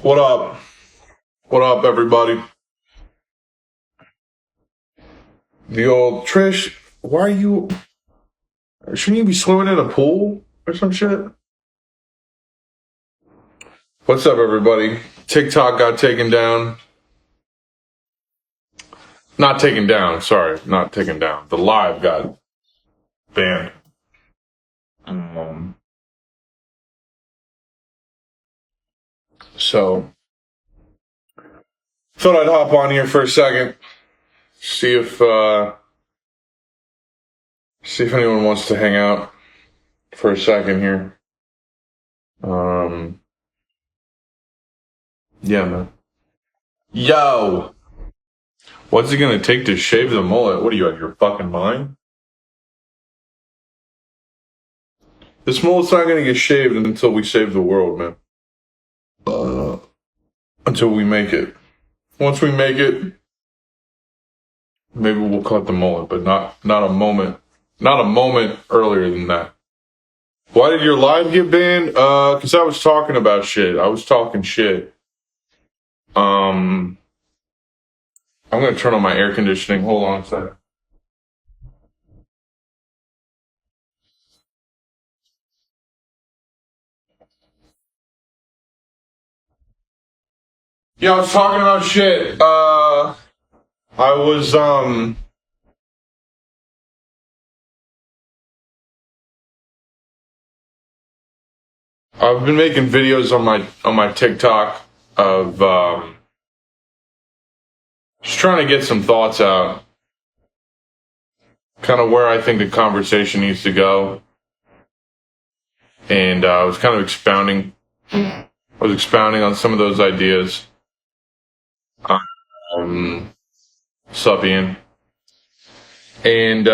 What up? What up, everybody? The old Trish, why are you... Shouldn't you be swimming in a pool or some shit? What's up, everybody? TikTok got taken down. Not taken down, sorry. Not taken down. The live got banned. So, thought I'd hop on here for a second. See if anyone wants to hang out for a second here. Yeah, man. Yo! What's it gonna take to shave the mullet? What are you, out of your fucking mind? This mullet's not gonna get shaved until we save the world, man. Until we make it. Once we make it, maybe we'll cut the mullet, but not a moment earlier than that. Why did your live get banned? Because I was talking about shit. I was talking shit. I'm gonna turn on my air conditioning. Hold on a second. Yeah, I was talking about shit. I've been making videos on my TikTok of just trying to get some thoughts out, kind of where I think the conversation needs to go, and I was kind of expounding on some of those ideas. Sup, Ian? And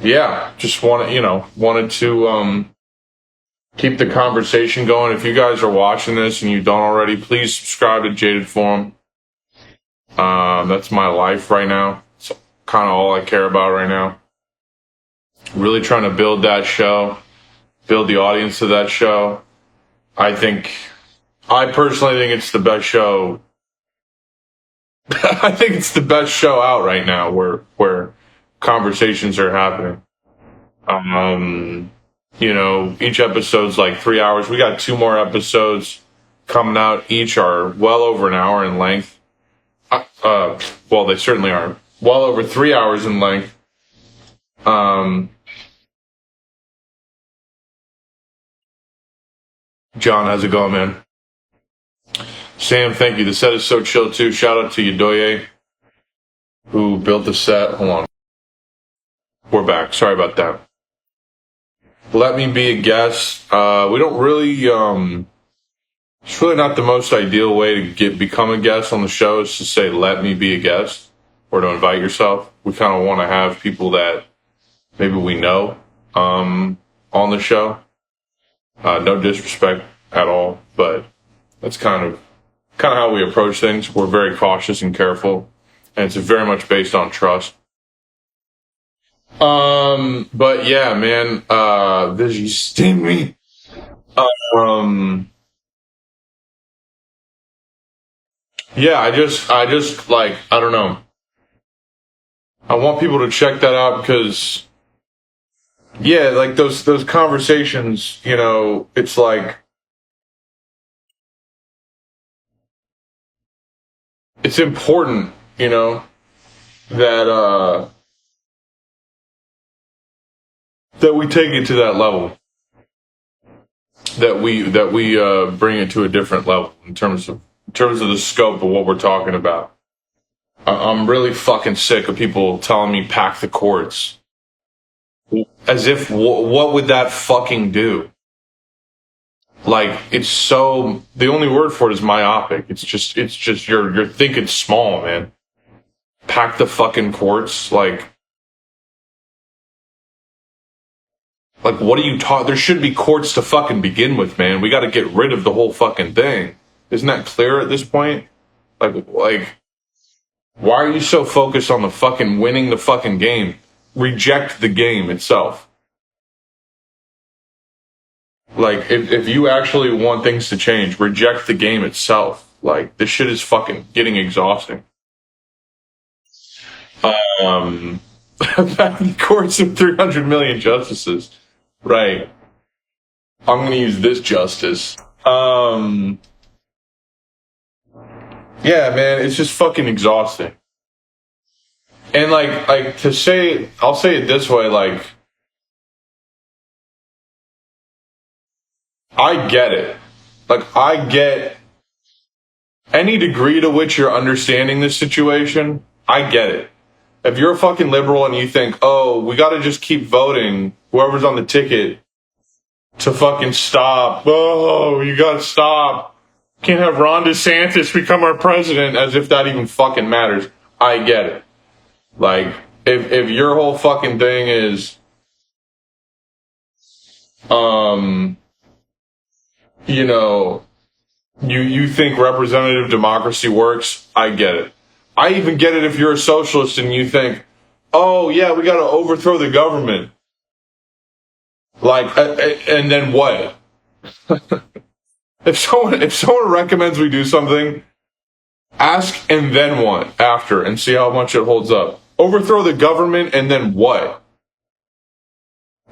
yeah, just wanted to keep the conversation going. If you guys are watching this and you don't already, please subscribe to Jaded Forum. That's my life right now. It's kind of all I care about right now. Really trying to build that show, build the audience of that show. I personally think it's the best show. I think it's the best show out right now where conversations are happening. Each episode's like 3 hours. We got 2 more episodes coming out. Each are well over an hour in length. Well, they certainly are well over 3 hours in length. John, how's it going, man? Sam, thank you. The set is so chill too. Shout out to Yadoye, who built the set. Hold on. We're back. Sorry about that. Let me be a guest. We don't really, it's really not the most ideal way to become a guest on the show is to say, let me be a guest, or to invite yourself. We kind of want to have people that maybe we know, on the show. No disrespect at all, but that's kind of how we approach things. We're very cautious and careful, and it's very much based on trust. But yeah, man, this you sting me. Yeah, I just like, I don't know. I want people to check that out because, yeah, like those conversations, it's like, it's important, that that we take it to that level, that we bring it to a different level in terms of the scope of what we're talking about. I'm really fucking sick of people telling me pack the courts, as if what would that fucking do? Like, it's so, the only word for it is myopic. It's just you're thinking small, man. Pack the fucking courts, like what are you there should be courts to fucking begin with, man. We got to get rid of the whole fucking thing. Isn't that clear at this point? Like, why are you so focused on the fucking winning the fucking game? Reject the game itself. Like, if you actually want things to change, reject the game itself. Like, this shit is fucking getting exhausting. Back in courts of 300 million justices. Right. I'm gonna use this justice. Yeah, man, it's just fucking exhausting. And like to say, I'll say it this way, like, I get it. Like, I get any degree to which you're understanding this situation. I get it. If you're a fucking liberal and you think, oh, we gotta just keep voting whoever's on the ticket to fucking stop. Oh, you gotta stop. Can't have Ron DeSantis become our president, as if that even fucking matters. I get it. Like, if your whole fucking thing is, you know, you think representative democracy works, I get it. I even get it if you're a socialist and you think, oh yeah, we gotta overthrow the government. Like, and then what? If someone recommends we do something, ask and then what after and see how much it holds up. Overthrow the government and then what?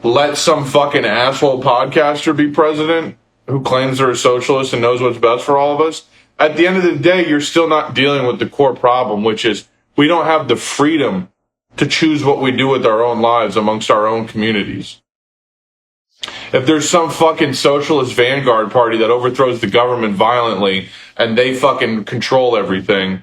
Let some fucking asshole podcaster be president who claims they're a socialist and knows what's best for all of us? At the end of the day, you're still not dealing with the core problem, which is we don't have the freedom to choose what we do with our own lives amongst our own communities. If there's some fucking socialist vanguard party that overthrows the government violently and they fucking control everything,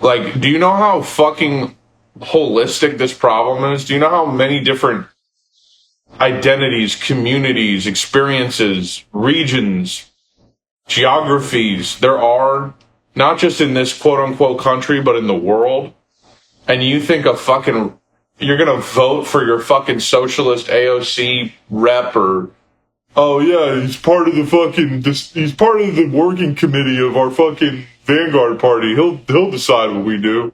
like, do you know how fucking holistic this problem is? Do you know how many different identities, communities, experiences, regions, geographies there are, not just in this quote-unquote country, but in the world? And you think you're gonna vote for your fucking socialist AOC rep, or, oh yeah, he's part of the working committee of our fucking vanguard party. He'll decide what we do.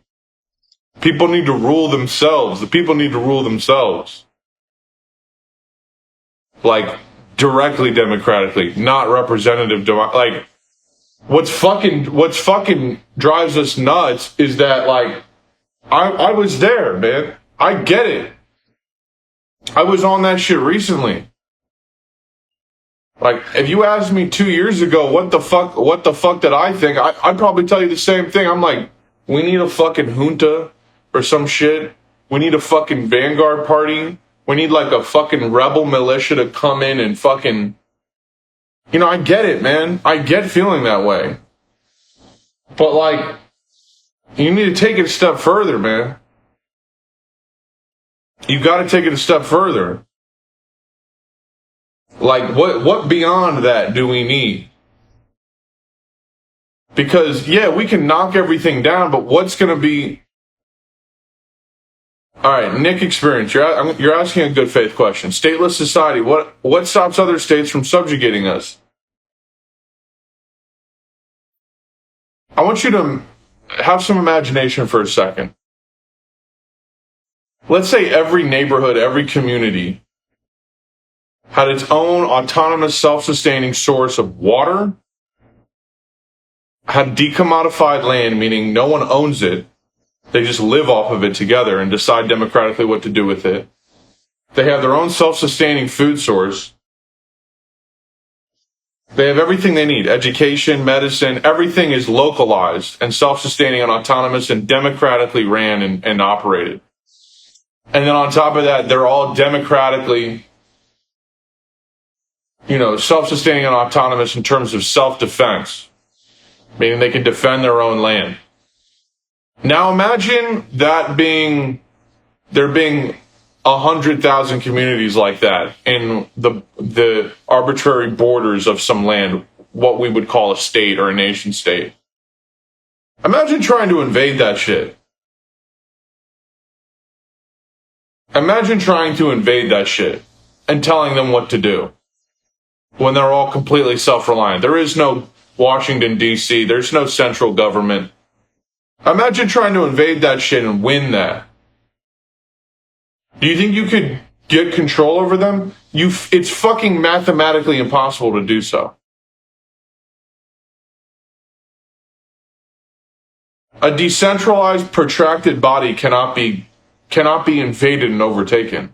People need to rule themselves. The people need to rule themselves. Like, directly democratically, not representative. Like, what's fucking drives us nuts is that, like, I was there, man. I get it. I was on that shit recently. Like, if you asked me 2 years ago what the fuck did I think, I'd probably tell you the same thing. I'm like, we need a fucking junta or some shit. We need a fucking vanguard party. We need like a fucking rebel militia to come in and fucking, I get it, man. I get feeling that way. But like, you need to take it a step further, man. You gotta take it a step further. Like, what beyond that do we need? Because, yeah, we can knock everything down, but what's gonna be... All right, Nick Experience, you're asking a good faith question. Stateless society, what stops other states from subjugating us? I want you to have some imagination for a second. Let's say every neighborhood, every community had its own autonomous, self-sustaining source of water, had decommodified land, meaning no one owns it. They just live off of it together and decide democratically what to do with it. They have their own self-sustaining food source. They have everything they need, education, medicine, everything is localized and self-sustaining and autonomous and democratically ran and operated. And then on top of that, they're all democratically, self-sustaining and autonomous in terms of self-defense, meaning they can defend their own land. Now imagine there being 100,000 communities like that in the arbitrary borders of some land, what we would call a state or a nation state. Imagine trying to invade that shit. Imagine trying to invade that shit and telling them what to do when they're all completely self-reliant. There is no Washington, D.C. There's no central government. Imagine trying to invade that shit and win that. Do you think you could get control over them, it's fucking mathematically impossible to do so. A decentralized, protracted body cannot be invaded and overtaken.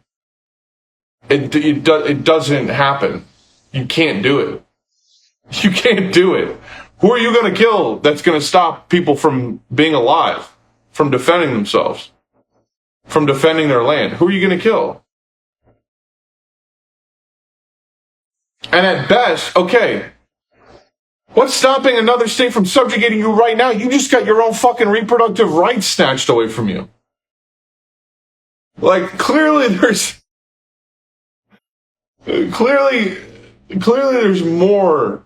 It doesn't happen. You can't do it. You can't do it. Who are you going to kill that's going to stop people from being alive, from defending themselves, from defending their land? Who are you going to kill? And at best, okay, what's stopping another state from subjugating you right now? You just got your own fucking reproductive rights snatched away from you. Like, clearly there's more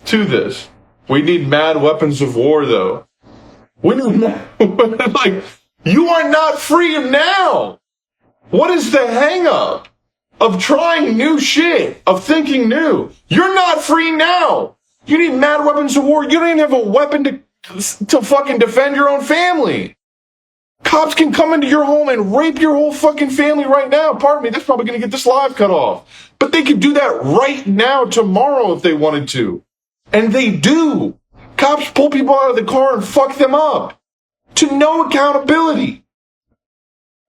to this. We need mad weapons of war, though. We need like, you are not free now. What is the hang up of trying new shit, of thinking new? You're not free now. You need mad weapons of war. You don't even have a weapon to fucking defend your own family. Cops can come into your home and rape your whole fucking family right now. Pardon me, that's probably going to get this live cut off. But they could do that right now, tomorrow, if they wanted to. And they do. Cops pull people out of the car and fuck them up. To no accountability.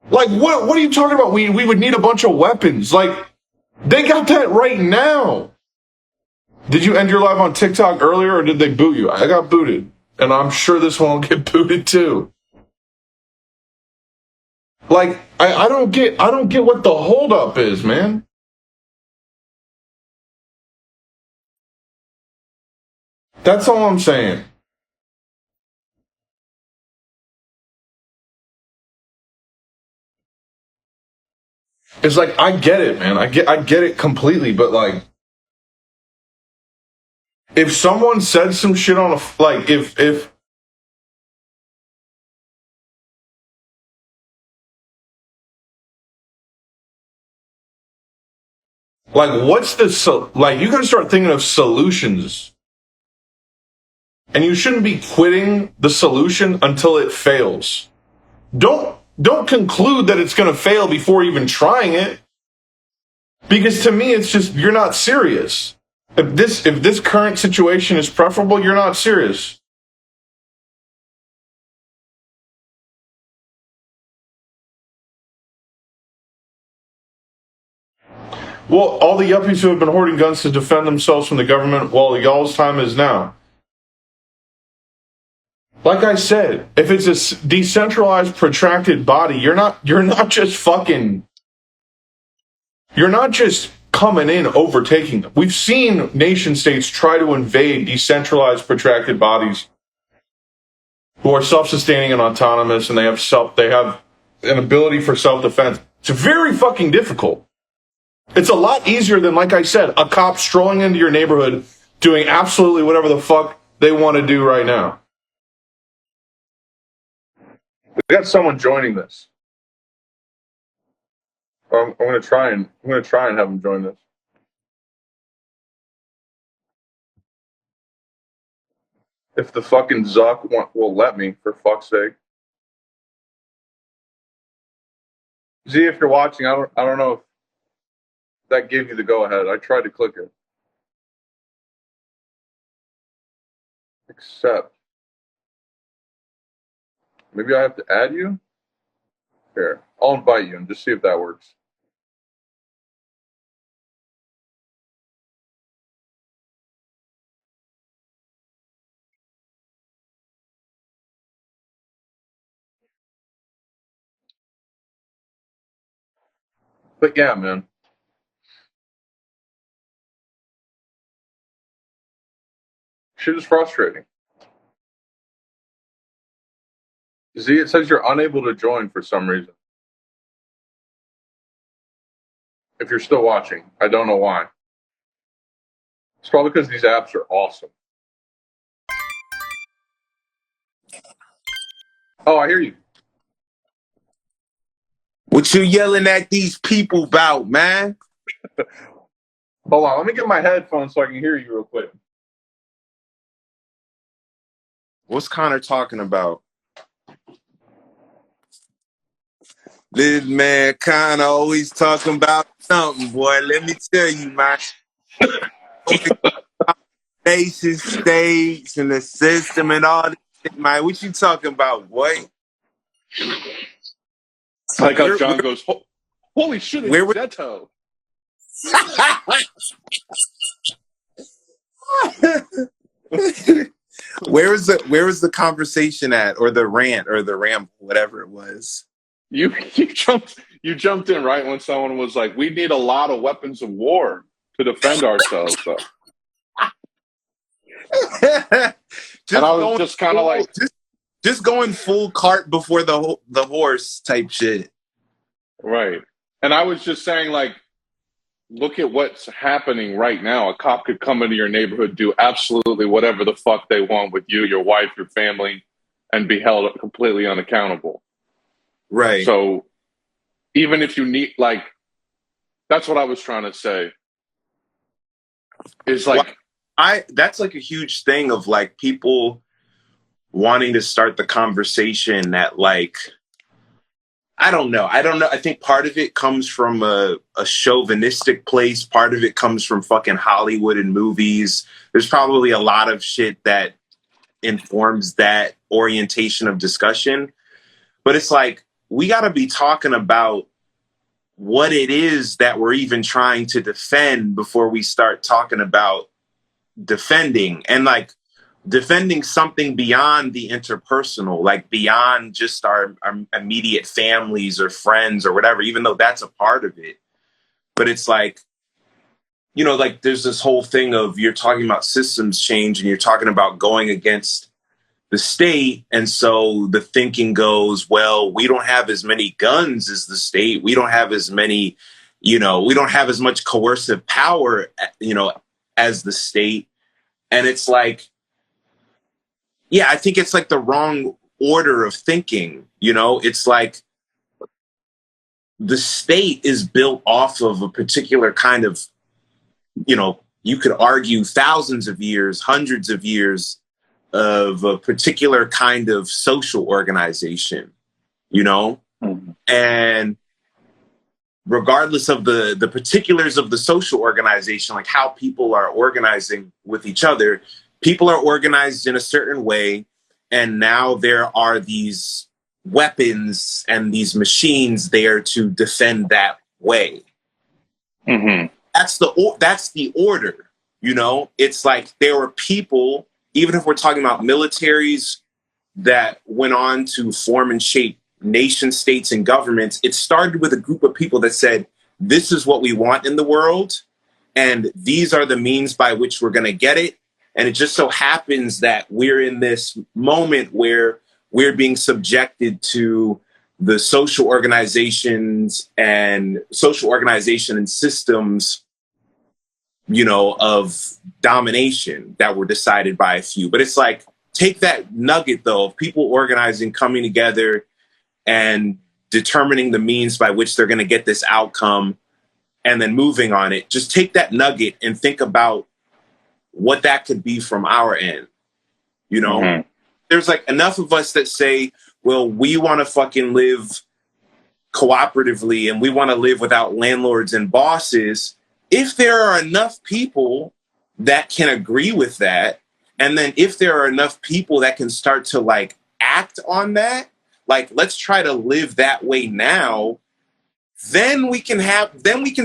Like, what are you talking about? We would need a bunch of weapons. Like, they got that right now. Did you end your live on TikTok earlier, or did they boot you? I got booted. And I'm sure this one will get booted too. Like, I don't get what the holdup is, man. That's all I'm saying. It's like, I get it, man. I get it completely, but like, if someone said some shit on like, if like, what's the like, you gotta start thinking of solutions. And you shouldn't be quitting the solution until it fails. Don't conclude that it's gonna fail before even trying it. Because to me, it's just, you're not serious. If this current situation is preferable, you're not serious. Well, all the yuppies who have been hoarding guns to defend themselves from the government, well, y'all's time is now. Like I said, if it's a decentralized, protracted body, you're not just coming in, overtaking them. We've seen nation states try to invade decentralized, protracted bodies who are self-sustaining and autonomous, and they have an ability for self-defense. It's very fucking difficult. It's a lot easier than, like I said, a cop strolling into your neighborhood doing absolutely whatever the fuck they want to do right now. We got someone joining this. I'm gonna try and have them join this. If the fucking Zuck will let me, for fuck's sake. Z, if you're watching, I don't know if that gave you the go ahead. I tried to click it. Accept. Maybe I have to add you? Here, I'll invite you and just see if that works. But yeah, man. Shit is frustrating. Z, it says you're unable to join for some reason. If you're still watching, I don't know why. It's probably because these apps are awesome. Oh, I hear you. What you yelling at these people about, man? Hold on, let me get my headphones so I can hear you real quick. What's Connor talking about? This man kind of always talking about something, boy. Let me tell you, man. Nation states and the system and all this shit, man. What you talking about, boy? Like how Where, John goes, holy shit, it's where, where, Zeto. where was the conversation at, or the rant, or the ramble, whatever it was? You jumped in right when someone was like, we need a lot of weapons of war to defend ourselves. So. And I was just kind of like, just going full cart before the horse type shit. Right. And I was just saying, like, look at what's happening right now. A cop could come into your neighborhood, do absolutely whatever the fuck they want with you, your wife, your family, and be held completely unaccountable. Right. So even if you need, like, that's what I was trying to say. Is like, that's like a huge thing of like people wanting to start the conversation that, like, I don't know. I think part of it comes from a chauvinistic place. Part of it comes from fucking Hollywood and movies. There's probably a lot of shit that informs that orientation of discussion. But it's like, we got to be talking about what it is that we're even trying to defend before we start talking about defending. And like, defending something beyond the interpersonal, like beyond just our immediate families or friends or whatever, even though that's a part of it. But it's like, you know, like there's this whole thing of, you're talking about systems change and you're talking about going against the state. And so the thinking goes, well, we don't have as many guns as the state. We don't have as many, you know, we don't have as much coercive power, you know, as the state. And it's like, yeah, I think it's like the wrong order of thinking. You know, it's like the state is built off of a particular kind of, you know, you could argue thousands of years, hundreds of years of a particular kind of social organization, you know? Mm-hmm. And regardless of the particulars of the social organization, like how people are organizing with each other, people are organized in a certain way. And now there are these weapons and these machines there to defend that way. Mm-hmm. That's the order, you know? It's like there were people, even if we're talking about militaries that went on to form and shape nation states and governments, it started with a group of people that said, this is what we want in the world, and these are the means by which we're going to get it. And it just so happens that we're in this moment where we're being subjected to the social organization and systems, you know, of domination that were decided by a few. But it's like, take that nugget, though, of people organizing, coming together, and determining the means by which they're going to get this outcome, and then moving on it. Just take that nugget and think about what that could be from our end. You know, mm-hmm. There's like enough of us that say, well, we want to fucking live cooperatively and we want to live without landlords and bosses. If there are enough people that can agree with that, and then if there are enough people that can start to like act on that, like, let's try to live that way now, then we can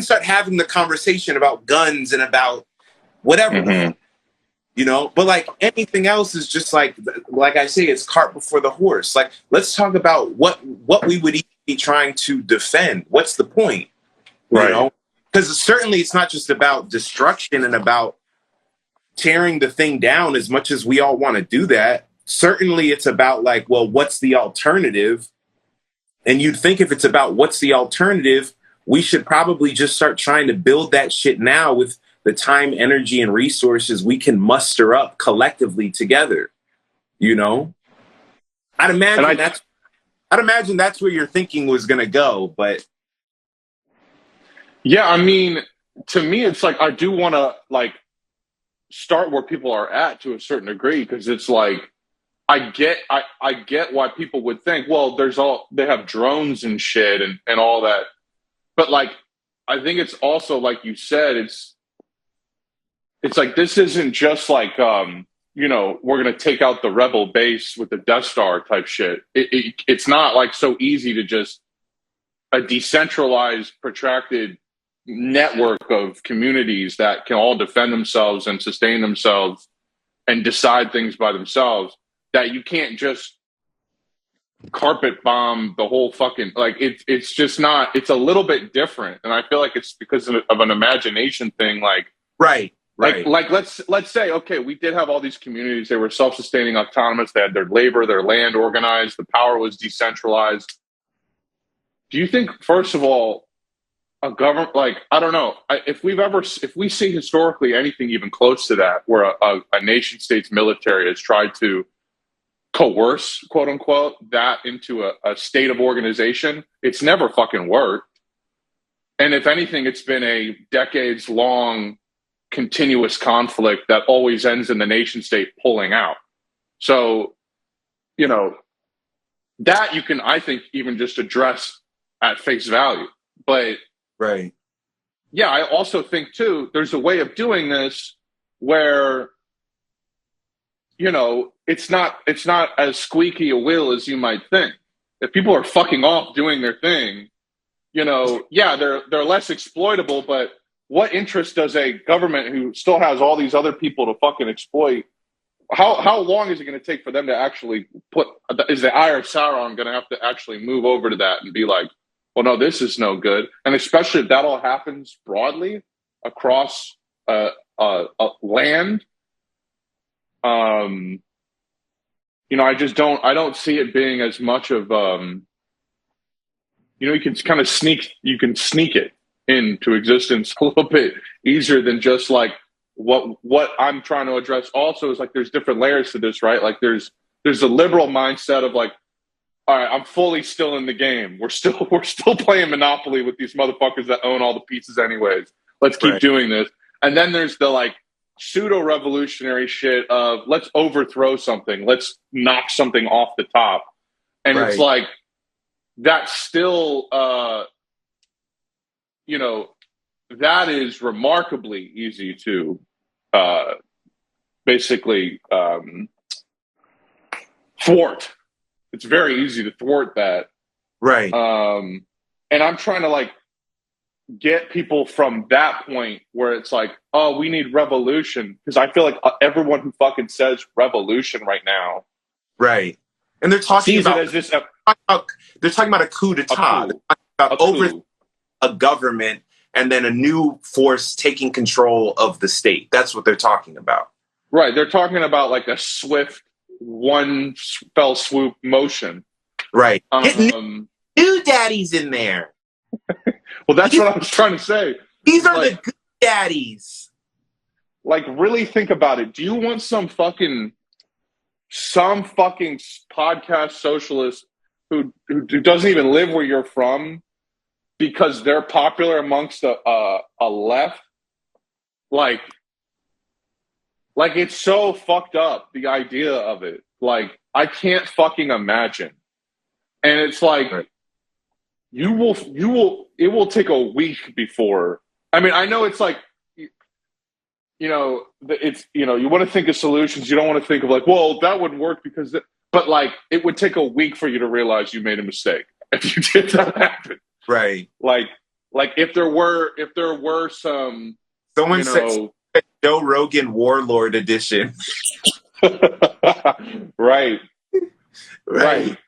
start having the conversation about guns and about whatever, mm-hmm. You know. But like anything else is just like I say, it's cart before the horse. Like, let's talk about what we would be trying to defend. What's the point? Right. You know, because certainly it's not just about destruction and about tearing the thing down, as much as we all want to do that. Certainly it's about like, well, what's the alternative? And you'd think if it's about what's the alternative, we should probably just start trying to build that shit now with the time, energy, and resources we can muster up collectively together. You know? I'd imagine that's where your thinking was going to go, but yeah, I mean, to me, it's like, I do want to like start where people are at to a certain degree, because it's like, I get why people would think, well, they have drones and shit and all that. But like, I think it's also like you said, it's like, this isn't just like, you know, we're going to take out the rebel base with the Death Star type shit. It's not like so easy to just a decentralized, protracted network of communities that can all defend themselves and sustain themselves and decide things by themselves, that you can't just carpet bomb the whole fucking, like, it's just not, it's a little bit different. And I feel like it's because of an imagination thing. Like, Right. like let's say, okay, we did have all these communities. They were self-sustaining, autonomous. They had their labor, their land organized. The power was decentralized. Do you think, first of all, a government, like, I don't know, if we see historically anything even close to that, where a nation state's military has tried to coerce, quote unquote, that into a state of organization, it's never fucking worked. And if anything, it's been a decades long continuous conflict that always ends in the nation state pulling out. So, you know, that you can, I think, even just address at face value. But Right. yeah, I also think too, there's a way of doing this where, you know, it's not as squeaky a wheel as you might think. If people are fucking off doing their thing, you know, yeah, they're less exploitable, but what interest does a government who still has all these other people to fucking exploit? How long is it going to take for them to actually is the Eye of Sauron going to have to actually move over to that and be like, well, no, this is no good? And especially if that all happens broadly across land, you know, I don't see it being as much of, you know, you can sneak it into existence a little bit easier than just like what I'm trying to address. Also is like, there's different layers to this, right? Like there's a liberal mindset of like, all right, I'm fully still in the game. We're still playing Monopoly with these motherfuckers that own all the pieces anyways. Let's keep doing this. And then there's the like pseudo revolutionary shit of let's overthrow something. Let's knock something off the top. And it's like, that's still, you know, that is remarkably easy to basically thwart. It's very easy to thwart that. Right. And I'm trying to like get people from that point where it's like, oh, we need revolution. Because I feel like everyone who fucking says revolution right now. Right. And they're talking about, it as this, they're talking about a coup d'etat. They're talking about over a government and then a new force taking control of the state. That's what they're talking about. Right. They're talking about like a swift, one fell swoop motion. Right. New daddies in there. Well, that's what I was trying to say. These are like, the good daddies. Like, really think about it. Do you want some fucking podcast socialist who doesn't even live where you're from because they're popular amongst a left? Like it's so fucked up, the idea of it. Like, I can't fucking imagine. And it's like, it will take a week before. I mean, I know it's like, you know, it's, you know, you want to think of solutions. You don't want to think of like, well, that wouldn't work because, but like, it would take a week for you to realize you made a mistake if you did that happen. Right. Like if there were some, someone said Joe Rogan Warlord edition. Right.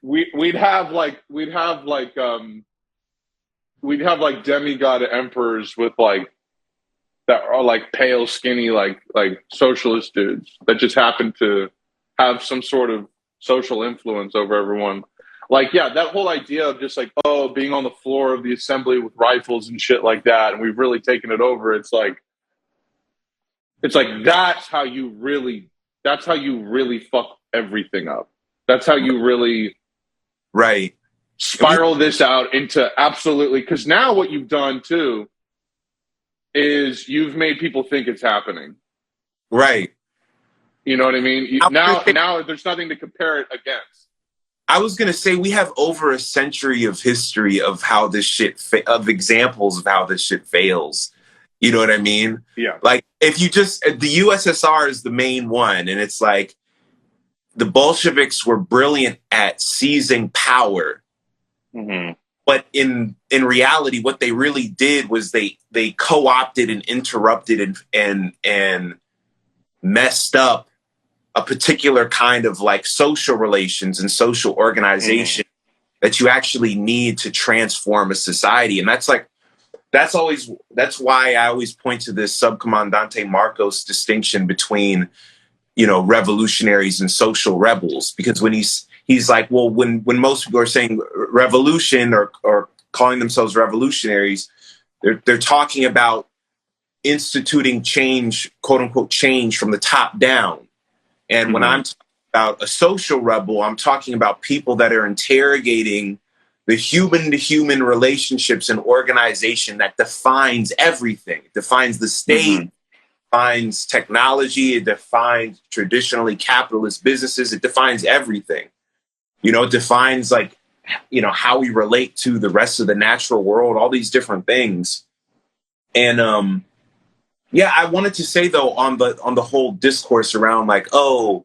We'd have demigod emperors with like, that are like pale, skinny, like socialist dudes that just happen to have some sort of social influence over everyone. Like, yeah, that whole idea of just like, oh, being on the floor of the assembly with rifles and shit like that, and we've really taken it over. It's like that's how you really fuck everything up. That's how you really spiral this out into absolutely, because now what you've done too is you've made people think it's happening. Right. You know what I mean? Now there's nothing to compare it against. I was gonna say we have over a century of history of how this shit of examples of how this shit fails. You know what I mean? Yeah. Like if you just the USSR is the main one, and it's like the Bolsheviks were brilliant at seizing power, but in reality, what they really did was they co-opted and interrupted and messed up a particular kind of like social relations and social organization that you actually need to transform a society. And that's why I always point to this Subcomandante Marcos distinction between, you know, revolutionaries and social rebels, because when he's like, well, when most people are saying revolution or calling themselves revolutionaries, they're talking about instituting change, quote unquote, change from the top down. And when I'm talking about a social rebel, I'm talking about people that are interrogating the human-to-human relationships and organization that defines everything. It defines the state, defines technology, it defines traditionally capitalist businesses, it defines everything. You know, it defines like, you know, how we relate to the rest of the natural world, all these different things. And yeah, I wanted to say though on the whole discourse around like, oh,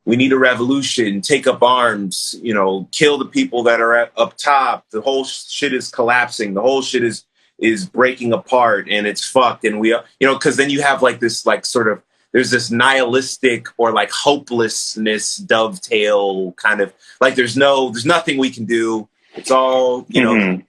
we need a revolution, take up arms, you know, kill the people that are up top. The whole shit is collapsing. The whole shit is breaking apart and it's fucked. And we, you know, because then you have like this like sort of there's this nihilistic or like hopelessness dovetail kind of like there's nothing we can do. It's all, you know.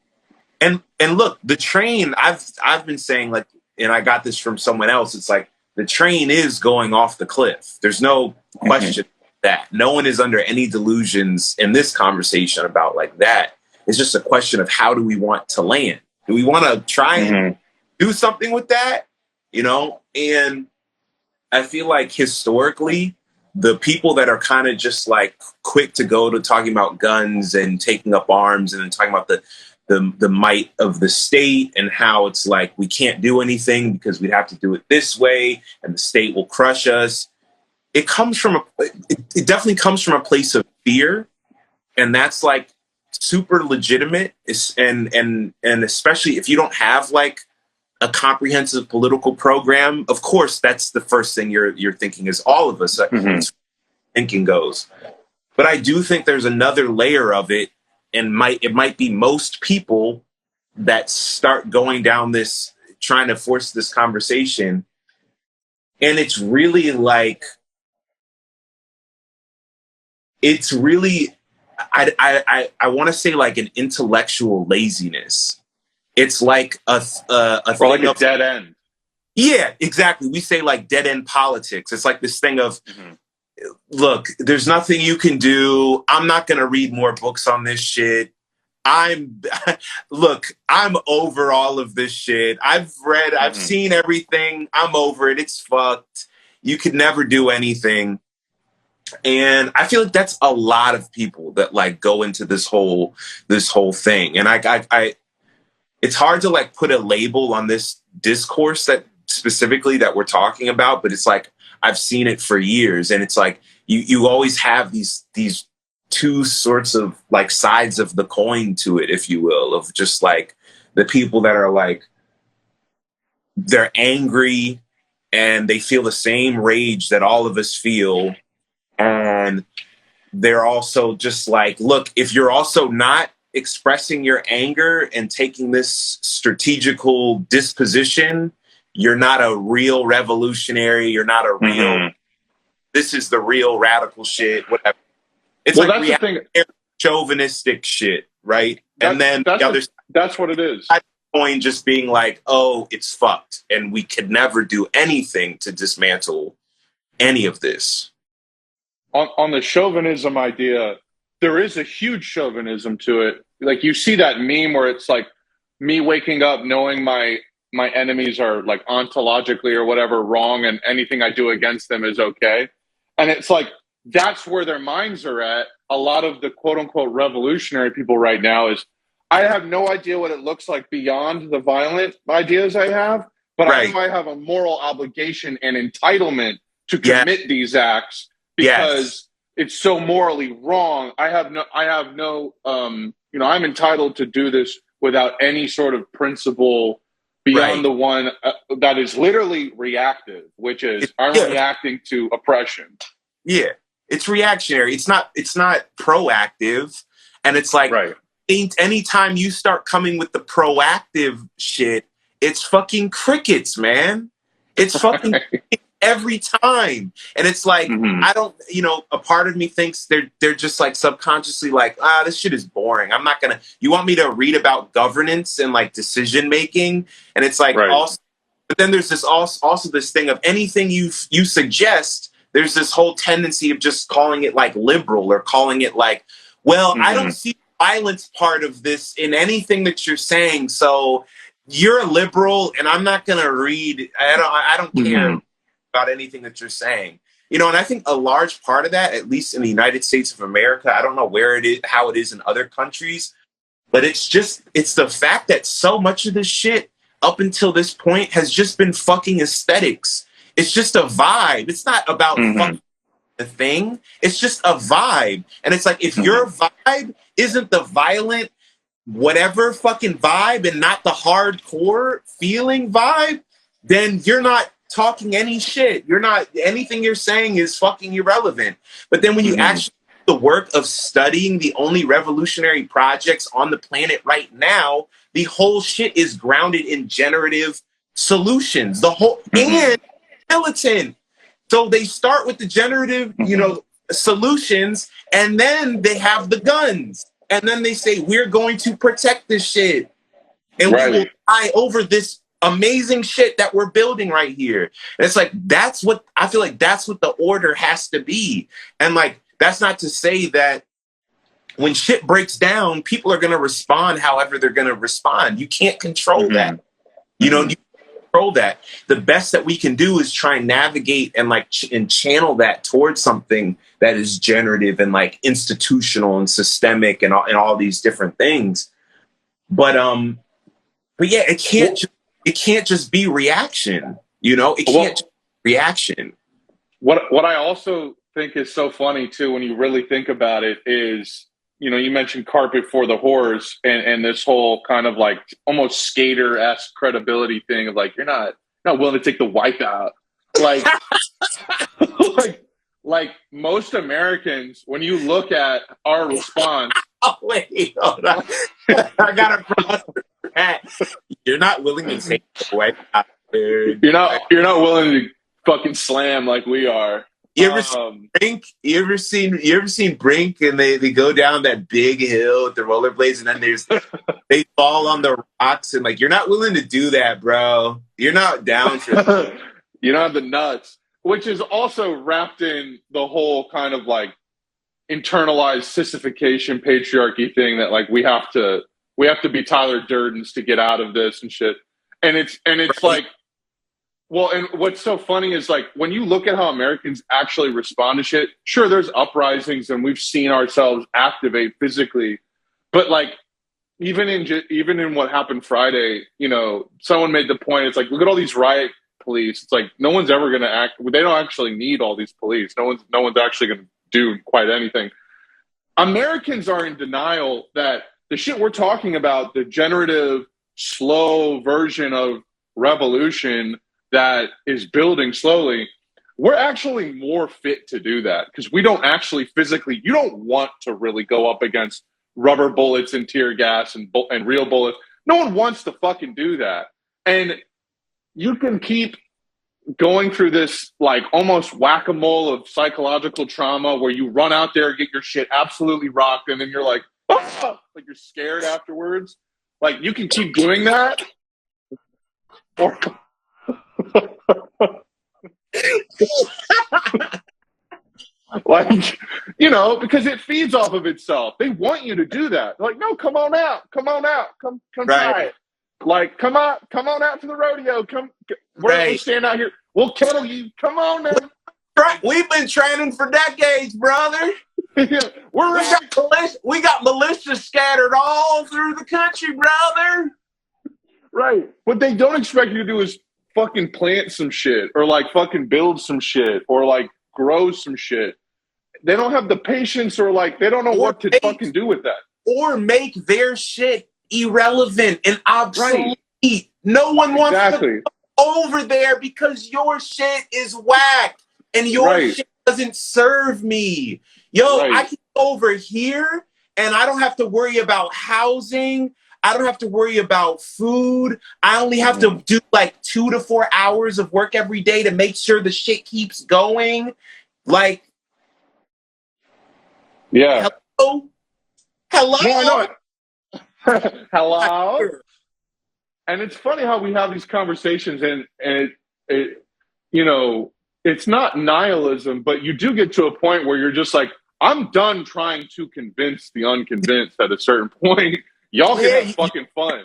And look, the train, I've been saying like, and I got this from someone else. It's like the train is going off the cliff. There's no question that no one is under any delusions in this conversation about like that. It's just a question of how do we want to land? Do we want to try and do something with that? You know, and I feel like historically, the people that are kind of just like quick to go to talking about guns and taking up arms and then talking about the might of the state and how it's like we can't do anything because we'd have to do it this way and the state will crush us. It definitely comes from a place of fear, and that's like super legitimate. And especially if you don't have like a comprehensive political program, of course that's the first thing you're thinking is all of us thinking goes. But I do think there's another layer of it. And it might be most people that start going down this, trying to force this conversation. And it's really like, I want to say like an intellectual laziness. It's like a like a dead end. Yeah, exactly. We say like dead end politics. It's like this thing of, look, there's nothing you can do. I'm not going to read more books on this shit. I'm over all of this shit. I've seen everything. I'm over it. It's fucked. You could never do anything. And I feel like that's a lot of people that like go into this whole thing. And I it's hard to like put a label on this discourse that specifically that we're talking about, but it's like, I've seen it for years, and it's like you always have these two sorts of like sides of the coin to it, if you will, of just like the people that are like they're angry and they feel the same rage that all of us feel, and they're also just like, look, if you're also not expressing your anger and taking this strategical disposition, you're not a real revolutionary. You're not a real, this is the real radical shit, whatever. It's like that's the thing. Chauvinistic shit, right? And then that's what it is. Point just being like, oh, it's fucked. And we could never do anything to dismantle any of this. On the chauvinism idea, there is a huge chauvinism to it. Like you see that meme where it's like me waking up knowing my enemies are like ontologically or whatever wrong and anything I do against them is okay. And it's like, that's where their minds are at. A lot of the quote unquote revolutionary people right now is, I have no idea what it looks like beyond the violent ideas I have, but I know I have a moral obligation and entitlement to commit these acts because it's so morally wrong. I have no, I'm entitled to do this without any sort of principle beyond the one that is literally reactive, which is I'm reacting to oppression. Yeah, it's reactionary. It's not proactive, and it's like anytime you start coming with the proactive shit, it's fucking crickets, man. It's fucking every time, and it's like I don't, a part of me thinks they're just like subconsciously like, this shit is boring. I'm not gonna. You want me to read about governance and like decision making, and it's like also, but then there's this also this thing of anything you suggest. There's this whole tendency of just calling it like liberal or calling it like, well, I don't see the violence part of this in anything that you're saying. So you're a liberal and I'm not going to read. I don't care about anything that you're saying, and I think a large part of that, at least in the United States of America, I don't know where it is, how it is in other countries, but it's the fact that so much of this shit up until this point has just been fucking aesthetics. It's just a vibe. It's not about fucking the thing. It's just a vibe. And it's like, if your vibe isn't the violent, whatever fucking vibe and not the hardcore feeling vibe, then you're not talking any shit. Anything you're saying is fucking irrelevant. But then when you actually do the work of studying the only revolutionary projects on the planet right now, the whole shit is grounded in generative solutions. The whole, and militant. So they start with the generative, solutions, and then they have the guns. And then they say, we're going to protect this shit. And we will die over this amazing shit that we're building right here. And it's like, I feel like that's what the order has to be. And like, that's not to say that when shit breaks down, people are going to respond however they're going to respond. You can't control that. You control that. The best that we can do is try and navigate and like and channel that towards something that is generative and like institutional and systemic and all these different things. But yeah, it can't just be reaction. It can't just be reaction. What I also think is so funny too, when you really think about it, is you mentioned carpet for the horse and this whole kind of like almost skater-esque credibility thing of like, you're not willing to take the wipe out. Like, like most Americans, when you look at our response. Oh, wait, hold on. I got to cross that. You're not willing to take the wipe out, dude. You're not willing to fucking slam like we are. You ever seen Brink? You ever seen Brink and they go down that big hill with the rollerblades and then they fall on the rocks and like, you're not willing to do that, bro. You're not down for that. You don't have the nuts, which is also wrapped in the whole kind of like internalized sissification patriarchy thing that like we have to be Tyler Durdens to get out of this and shit. And it's like, well, and what's so funny is like when you look at how Americans actually respond to shit, sure, there's uprisings and we've seen ourselves activate physically, but like even in what happened Friday, someone made the point. It's like, look at all these riot police. It's like no one's ever going to act. They don't actually need all these police. No one's actually going to do quite anything. Americans are in denial that the shit we're talking about, the generative, slow version of revolution that is building slowly, we're actually more fit to do that because we don't actually physically, you don't want to really go up against rubber bullets and tear gas and real bullets. No one wants to fucking do that. And you can keep going through this like almost whack-a-mole of psychological trauma where you run out there and get your shit absolutely rocked and then you're like, ah! Like you're scared afterwards. Like you can keep doing that. Or like, because it feeds off of itself. They want you to do that. They're like, no, come on out, come try it. Like, come on out to the rodeo. We'll stand out here. We'll kettle you. Come on now. Right. We've been training for decades, brother. We got militia scattered all through the country, brother. Right. What they don't expect you to do is fucking plant some shit or like fucking build some shit or like grow some shit. They don't have the patience or like they don't know what to fucking do with that. Or make their shit irrelevant and obsolete. Right. No one wants to come over there because your shit is whack and your shit doesn't serve me. Yo, I can go over here and I don't have to worry about housing. I don't have to worry about food. I only have to do like 2 to 4 hours of work every day to make sure the shit keeps going. Like, hello? No, I know it. Hello? And it's funny how we have these conversations and it, you know, it's not nihilism, but you do get to a point where you're just like, I'm done trying to convince the unconvinced at a certain point. Y'all can have fucking fun.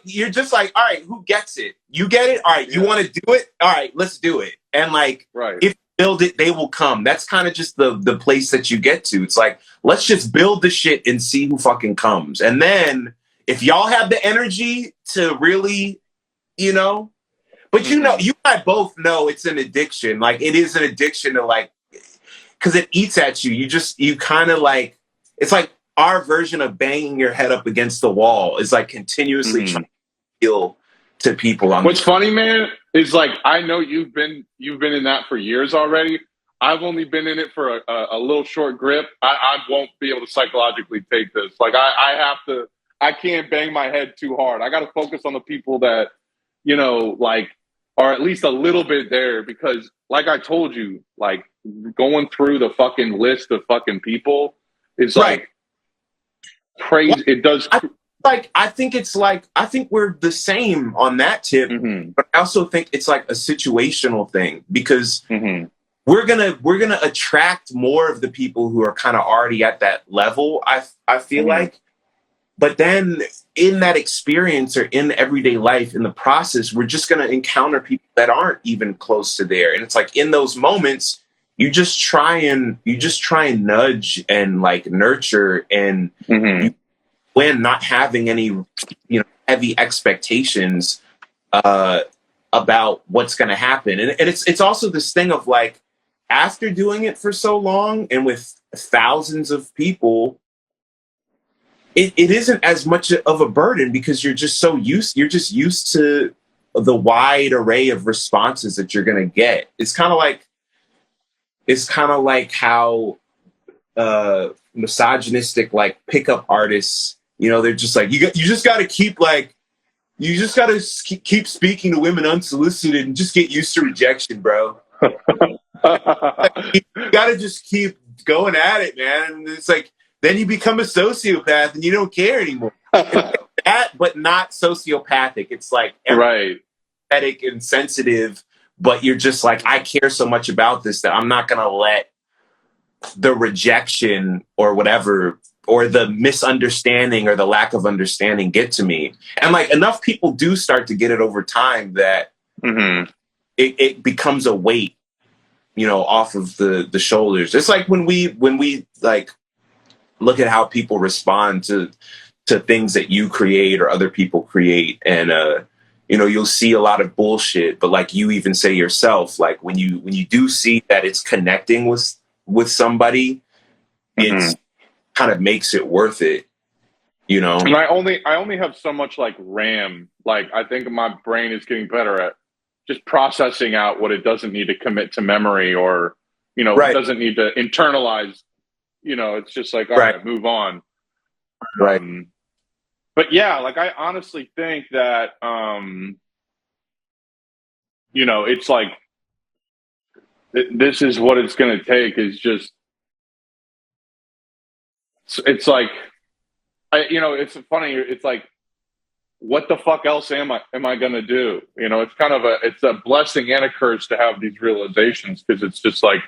You're just like, all right, who gets it? You get it? All right, you want to do it? All right, let's do it. And like, if you build it, they will come. That's kind of just the place that you get to. It's like, let's just build the shit and see who fucking comes. And then if y'all have the energy to really, you know, but you know, you and I both know it's an addiction. Like, it is an addiction to like, because it eats at you. You kind of like, it's like, our version of banging your head up against the wall is like continuously trying to appeal to people. What's funny, man, is like I know you've been in that for years already. I've only been in it for a little short grip. I won't be able to psychologically take this. Like I can't bang my head too hard. I got to focus on the people that, you know, like are at least a little bit there because, like I told you, like going through the fucking list of fucking people is like. Crazy. It does. I think we're the same on that tip, but I also think it's like a situational thing because we're gonna attract more of the people who are kind of already at that level. I feel like, but then in that experience or in everyday life, in the process, we're just gonna encounter people that aren't even close to there, and it's like in those moments. You just try and nudge and like nurture and when not having any, you know, heavy expectations about what's going to happen. And it's also this thing of like, after doing it for so long and with thousands of people, it isn't as much of a burden because you're just used to the wide array of responses that you're going to get. It's kind of like how misogynistic like pickup artists, you know, they're just like you just got to keep keep speaking to women unsolicited and just get used to rejection, bro. You got to just keep going at it, man. And it's like then you become a sociopath and you don't care anymore. That, but not sociopathic. It's like empathetic and sensitive. But you're just like, I care so much about this that I'm not going to let the rejection or whatever, or the misunderstanding or the lack of understanding get to me. And like enough people do start to get it over time that it becomes a weight, you know, off of the shoulders. It's like when we like look at how people respond to things that you create or other people create. And, you know, you'll see a lot of bullshit, but like you even say yourself, like when you do see that it's connecting with somebody, it's kind of makes it worth it, you know? And I only have so much like RAM. Like I think my brain is getting better at just processing out what it doesn't need to commit to memory or, you know, it doesn't need to internalize, you know, it's just like, all right, move on. Right. But yeah, like I honestly think that, you know, it's like, this is what it's going to take is just, it's like, you know, it's funny. It's like, what the fuck else am I going to do? You know, it's kind of it's a blessing and a curse to have these realizations. Cause it's just like,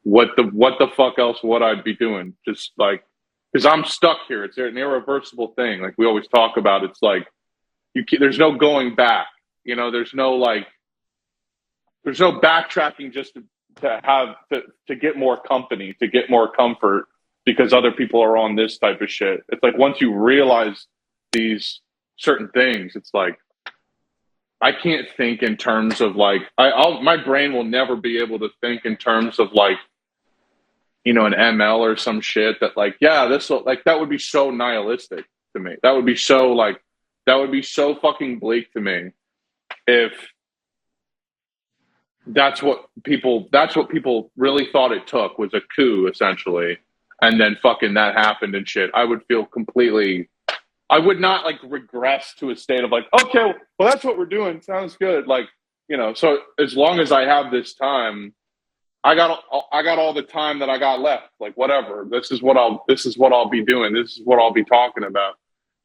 what the fuck else would I be doing? Just like, cause I'm stuck here. It's an irreversible thing. Like we always talk about, it's like, there's no going back, you know, there's no backtracking just to get more company, to get more comfort because other people are on this type of shit. It's like once you realize these certain things, it's like I can't think in terms of like, my brain will never be able to think in terms of like, you know, an ML or some shit that like, yeah, this will, like, that would be so nihilistic to me. That would be so like, that would be so fucking bleak to me if that's what people really thought it took, was a coup essentially. And then fucking that happened and shit. I would feel completely, I would not like regress to a state of like, okay, well, that's what we're doing. Sounds good. Like, you know, so as long as I have this time, I got all the time that I got left. Like, whatever. This is what I'll be doing. This is what I'll be talking about.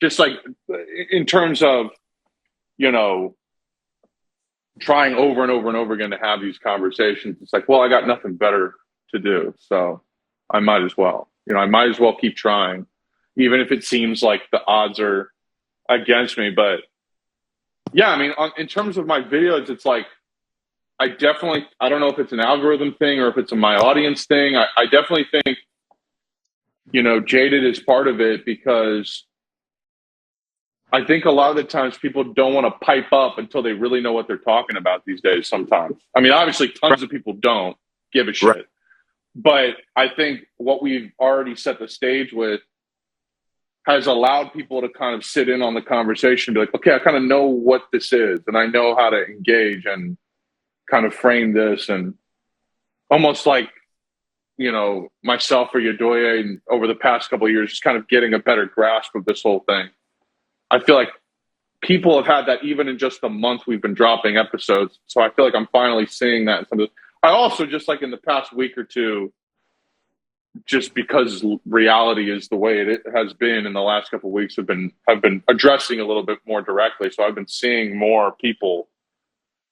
Just like in terms of, you know, trying over and over and over again to have these conversations. It's like, well, I got nothing better to do, so I might as well. You know, I might as well keep trying, even if it seems like the odds are against me. But yeah, I mean, in terms of my videos, it's like, I don't know if it's an algorithm thing or if it's a my audience thing. I definitely think, you know, Jaded is part of it, because I think a lot of the times people don't want to pipe up until they really know what they're talking about these days sometimes. I mean, obviously tons of people don't give a shit. Right. But I think what we've already set the stage with has allowed people to kind of sit in on the conversation and be like, okay, I kind of know what this is, and I know how to engage and kind of frame this, and almost like, you know, myself or Yadoye over the past couple of years, just kind of getting a better grasp of this whole thing. I feel like people have had that even in just the month we've been dropping episodes. So I feel like I'm finally seeing that. I also, just like in the past week or two, just because reality is the way it has been in the last couple of weeks, have been addressing a little bit more directly. So I've been seeing more people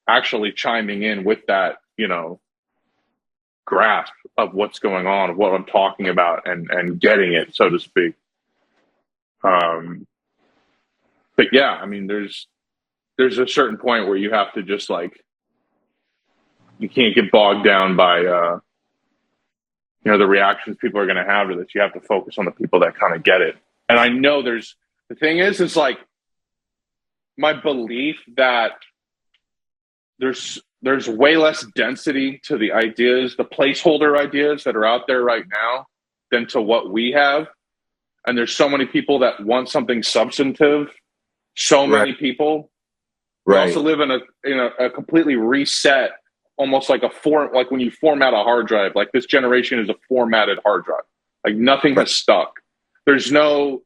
actually chiming in with that, you know, grasp of what's going on, of what I'm talking about, and getting it, so to speak. But yeah, I mean, there's a certain point where you have to just like, you can't get bogged down by, you know, the reactions people are going to have to this. You have to focus on the people that kind of get it. And I know the thing is like, my belief that there's way less density to the ideas, the placeholder ideas that are out there right now, than to what we have. And there's so many people that want something substantive. So many people. Right. We also live in a completely reset, almost like like when you format a hard drive. Like, this generation is a formatted hard drive. Like, nothing has stuck. There's no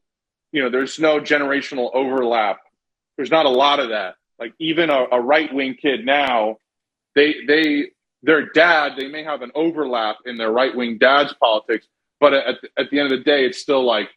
generational overlap. There's not a lot of that. Like, even a right-wing kid now, their dad, they may have an overlap in their right-wing dad's politics, but at the end of the day, it's still like,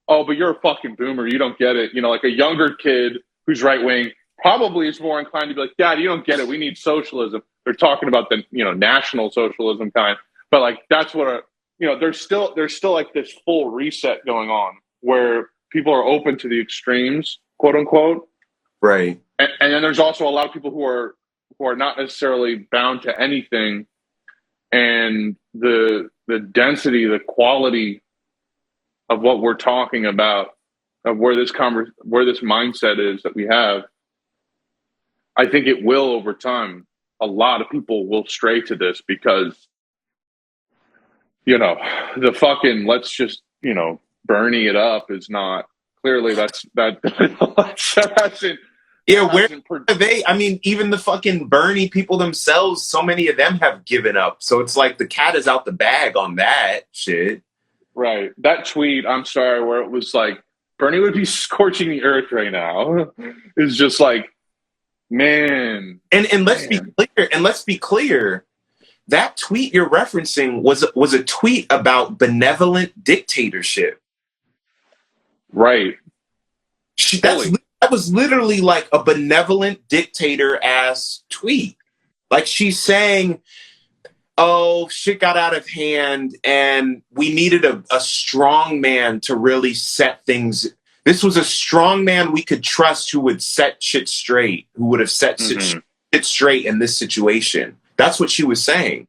oh, but you're a fucking boomer, you don't get it. You know, like a younger kid who's right-wing probably is more inclined to be like, Dad, you don't get it. We need socialism. They're talking about the, you know, national socialism kind. But like, that's what there's still like this full reset going on where people are open to the extremes, quote unquote. Right. And then there's also a lot of people who are not necessarily bound to anything. And the density, the quality of what we're talking about, of where this mindset is that we have, I think it will, over time, a lot of people will stray to this, because, you know, the fucking let's just, you know, Bernie it up is not, clearly that's yeah, where are they? I mean, even the fucking Bernie people themselves, so many of them have given up. So it's like the cat is out the bag on that shit. Right. That tweet, I'm sorry, where it was like, Bernie would be scorching the earth right now, is just like, man. And let's be clear. That tweet you're referencing was a tweet about benevolent dictatorship. Right. That was literally like a benevolent dictator ass tweet. Like, she's saying, oh, shit got out of hand and we needed a strong man to really set things. This was a strong man we could trust who would set shit straight, who would have set shit straight in this situation. That's what she was saying.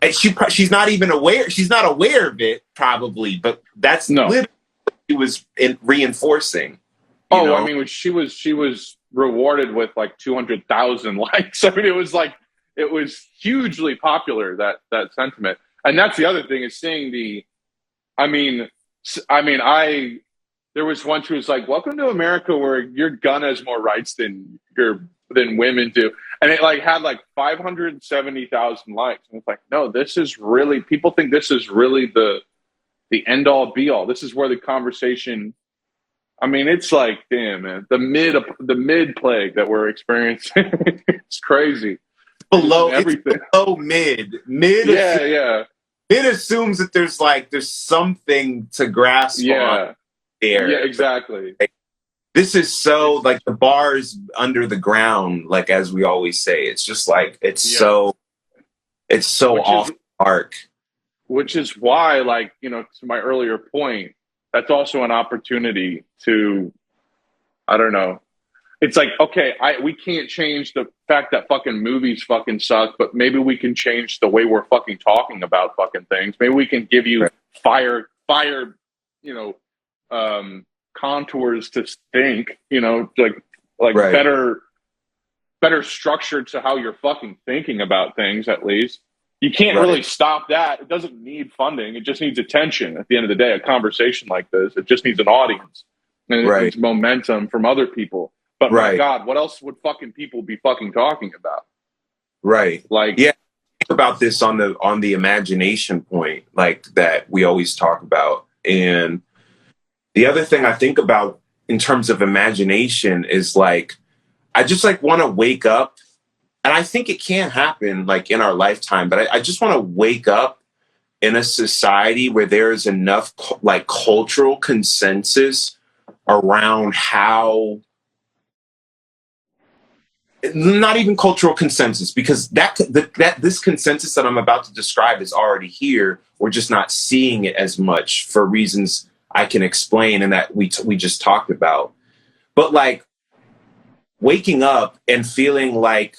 And she's not even aware. She's not aware of it, probably, but that's literally what she was reinforcing. I mean, she was rewarded with like 200,000 likes. I mean, it was hugely popular, that sentiment. And that's the other thing, is seeing there was one who was like, "Welcome to America, where your gun has more rights than women do," and it like had like 570,000 likes. And it's like, no, this is really, people think this is really the end all be all. This is where the conversation. I mean, it's like, damn, man, the mid plague that we're experiencing. It's crazy. Below everything. It's below mid. Yeah. It assumes that there's something to grasp on there. Yeah, exactly. This is so, like, the bar's under the ground, like, as we always say. It's just like, it's so off the mark. Which is why, like, you know, to my earlier point, that's also an opportunity to, I don't know. It's like, okay, we can't change the fact that fucking movies fucking suck, but maybe we can change the way we're fucking talking about fucking things. Maybe we can give you fire, you know, contours to think, you know, like better structure to how you're fucking thinking about things. At least you can't really stop that. It doesn't need funding. It just needs attention. At the end of the day, a conversation like this, it just needs an audience, and it needs momentum from other people. But my God, what else would fucking people be fucking talking about? Right. Like, yeah, think about this on the imagination point, like, that we always talk about. And the other thing I think about in terms of imagination is, like, I just, like, want to wake up, and I think it can happen, like, in our lifetime, but I just want to wake up in a society where there is enough, like, cultural consensus around how, not even cultural consensus, because that this consensus that I'm about to describe is already here. We're just not seeing it as much for reasons I can explain and that we just talked about. But, like, waking up and feeling like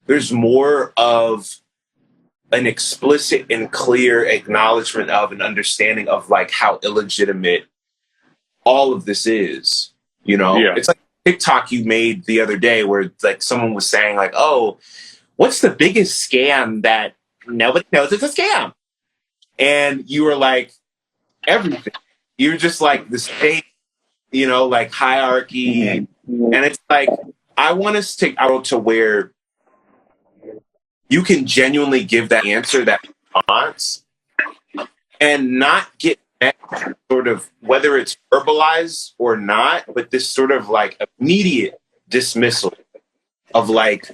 there's more of an explicit and clear acknowledgement of an understanding of, like, how illegitimate all of this is, you know? It's like TikTok you made the other day where, like, someone was saying, like, oh, what's the biggest scam that nobody knows it's a scam? And you were like, everything. You're just like the state, you know, like, hierarchy. And it's like, I want us to out to where you can genuinely give that answer, that response, and not get sort of, whether it's verbalized or not, but this sort of, like, immediate dismissal of, like,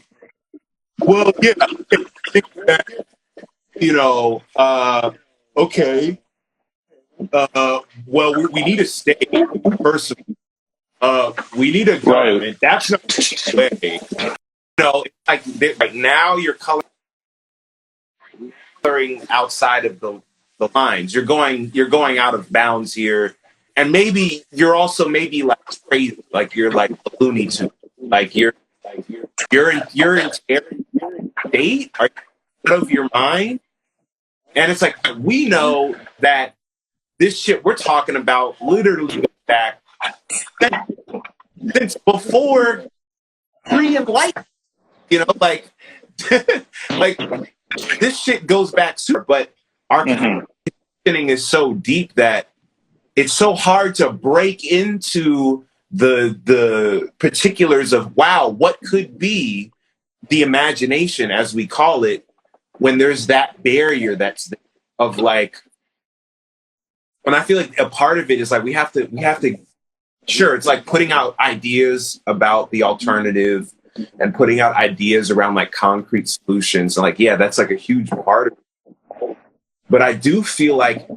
well, yeah, you know, okay, well, we need a state, first of all. We need a government. That's not the way. You know, it's like now you're coloring outside of the lines. You're going out of bounds here, and maybe you're also like crazy, like you're like a Looney Tune, like you're in state, are you out of your mind? And it's like, we know that this shit we're talking about literally goes back since before pre-enlightenment, you know, like like this shit goes back super, but our conditioning is so deep that it's so hard to break into the particulars of, wow, what could be the imagination, as we call it, when there's that barrier that's there of, like, and I feel like a part of it is, like, we have to sure, it's like putting out ideas about the alternative and putting out ideas around, like, concrete solutions, and, like, yeah, that's, like, a huge part of it. But I do feel like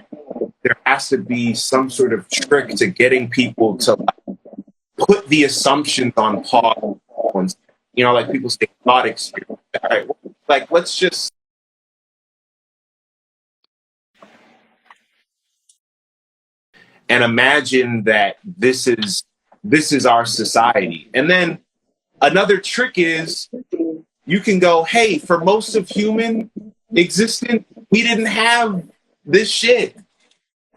there has to be some sort of trick to getting people to, like, put the assumptions on pause. You know, like people say, thought experiment. All right, like, let's just and imagine that this is our society. And then another trick is you can go, hey, for most of human existence, we didn't have this shit.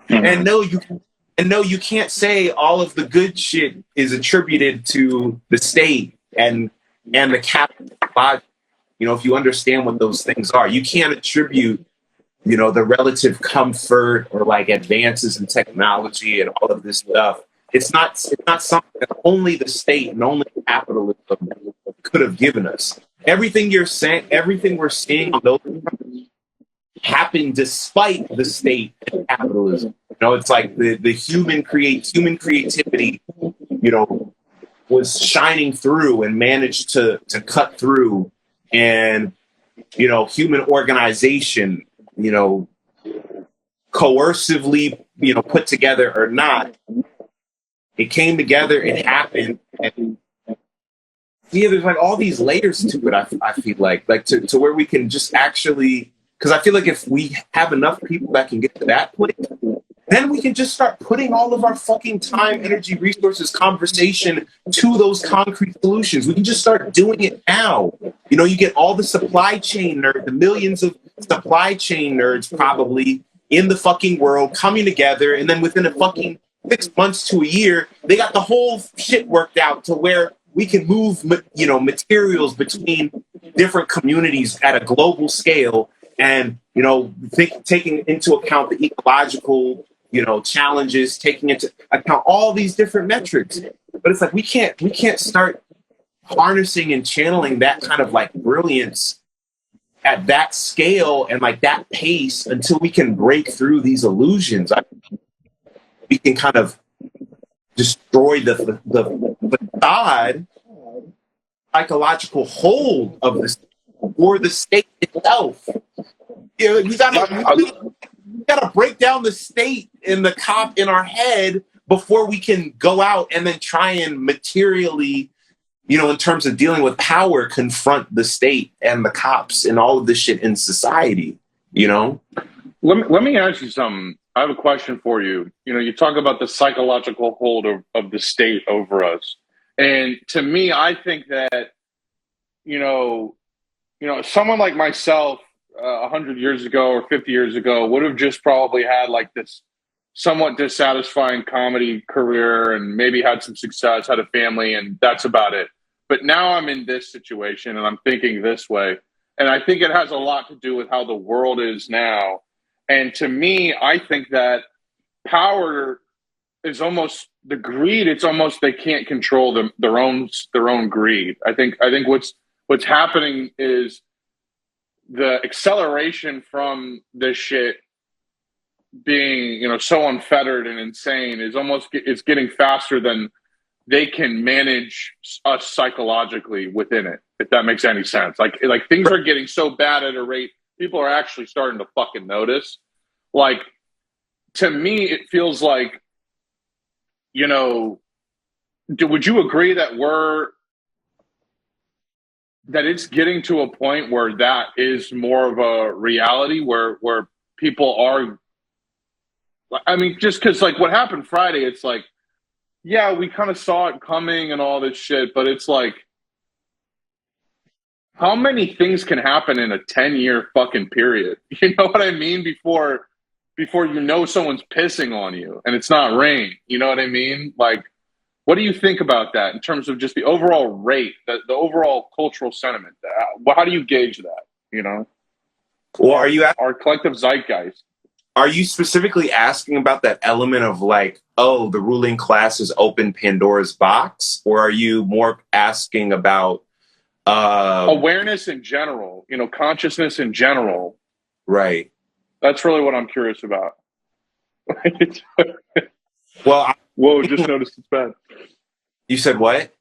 And no, And no, you can't say all of the good shit is attributed to the state and the capital. You know, if you understand what those things are, you can't attribute, you know, the relative comfort or like advances in technology and all of this stuff. It's not something that only the state and only capitalism could have given us. Everything you're saying, everything we're seeing on those happened despite the state and capitalism. You know, it's like the human creativity, you know, was shining through and managed to cut through, and you know, human organization, you know, coercively, you know, put together or not, it came together, it happened, and yeah, there's like all these layers to it. I feel like to where we can just actually, because I feel like if we have enough people that can get to that point, then we can just start putting all of our fucking time, energy, resources, conversation to those concrete solutions. We can just start doing it now. You know, you get all the supply chain nerds, the millions of supply chain nerds probably in the fucking world coming together, and then within a fucking 6 months to a year, they got the whole shit worked out to where we can move, you know, materials between different communities at a global scale, and you know, taking into account the ecological, you know, challenges, taking into account all these different metrics. But it's like we can't start harnessing and channeling that kind of like brilliance at that scale and like that pace until we can break through these illusions. We can kind of destroy the facade, psychological hold of this or the state itself. You know, we gotta break down the state and the cop in our head before we can go out and then try and materially, you know, in terms of dealing with power, confront the state and the cops and all of this shit in society, you know? Let me ask you something. I have a question for you. You know, you talk about the psychological hold of the state over us. And to me, I think that, you know, someone like myself 100 years ago or 50 years ago would have just probably had like this somewhat dissatisfying comedy career and maybe had some success, had a family, and that's about it. But now I'm in this situation and I'm thinking this way. And I think it has a lot to do with how the world is now. And to me, I think that power is almost the greed. It's almost they can't control their own greed. I think what's happening is the acceleration from this shit being, you know, so unfettered and insane is getting faster than they can manage us psychologically within it, if that makes any sense. Like things are getting so bad at a rate, people are actually starting to fucking notice. Like, to me, it feels like, you know, would you agree that it's getting to a point where that is more of a reality where people are, I mean, just because like what happened Friday, it's like, yeah, we kind of saw it coming and all this shit, but it's like, how many things can happen in a 10-year fucking period? You know what I mean? Before you know someone's pissing on you and it's not rain. You know what I mean? Like, what do you think about that in terms of just the overall rate, the overall cultural sentiment? How do you gauge that, you know? Well, our collective zeitgeist? Are you specifically asking about that element of like, oh, the ruling class has opened Pandora's box? Or are you more asking about awareness in general, you know, consciousness in general? Right. That's really what I'm curious about. Well, whoa, just noticed it's bad. You said what?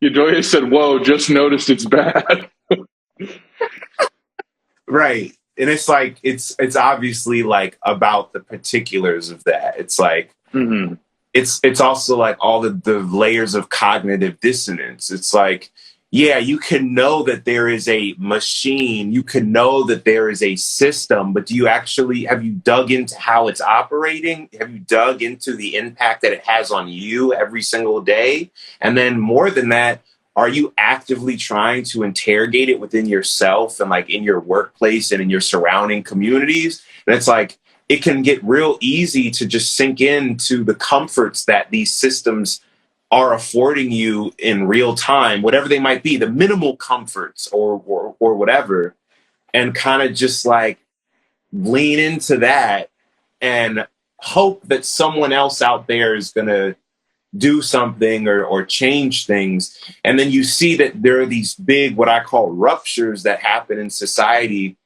Yodoya said, whoa, just noticed it's bad. Right. And it's like, it's obviously like about the particulars of that. It's like, it's also like all the layers of cognitive dissonance. It's like, yeah, you can know that there is a machine, you can know that there is a system, but have you dug into how it's operating? Have you dug into the impact that it has on you every single day? And then more than that, are you actively trying to interrogate it within yourself and like in your workplace and in your surrounding communities? And it's like, it can get real easy to just sink into the comforts that these systems are affording you in real time, whatever they might be, the minimal comforts or whatever, and kind of just like lean into that and hope that someone else out there is going to do something or change things. And then you see that there are these big, what I call ruptures that happen in society,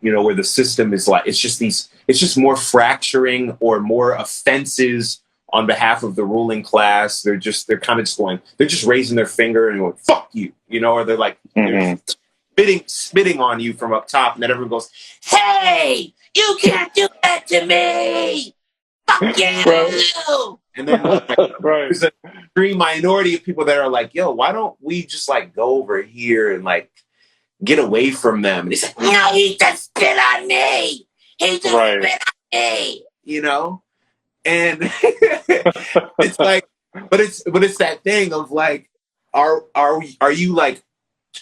you know, where the system is like, it's just more fracturing or more offenses on behalf of the ruling class. They're kind of just going, they're just raising their finger and going, fuck you, you know, or they're like, they're spitting on you from up top. And then everyone goes, hey, you can't do that to me. Fuck you. Right. And then there's an extreme minority of people that are like, yo, why don't we just like go over here and like get away from them? And he's like, no, he just spit on me. He just spit on me, you know? And it's like, but it's that thing of like, are you like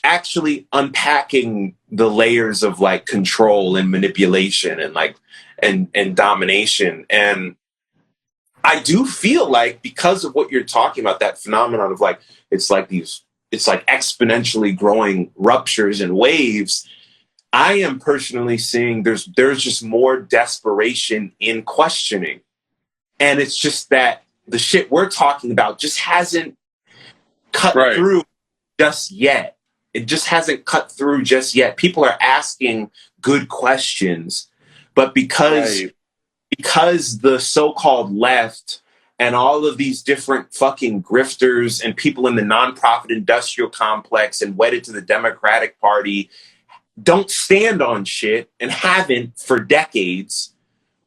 actually unpacking the layers of like control and manipulation and like and domination? And I do feel like because of what you're talking about, that phenomenon of like, it's like exponentially growing ruptures and waves. I am personally seeing there's just more desperation in questioning. And it's just that the shit we're talking about just hasn't cut through just yet. It just hasn't cut through just yet. People are asking good questions, but because the so-called left and all of these different fucking grifters and people in the nonprofit industrial complex and wedded to the Democratic Party don't stand on shit and haven't for decades,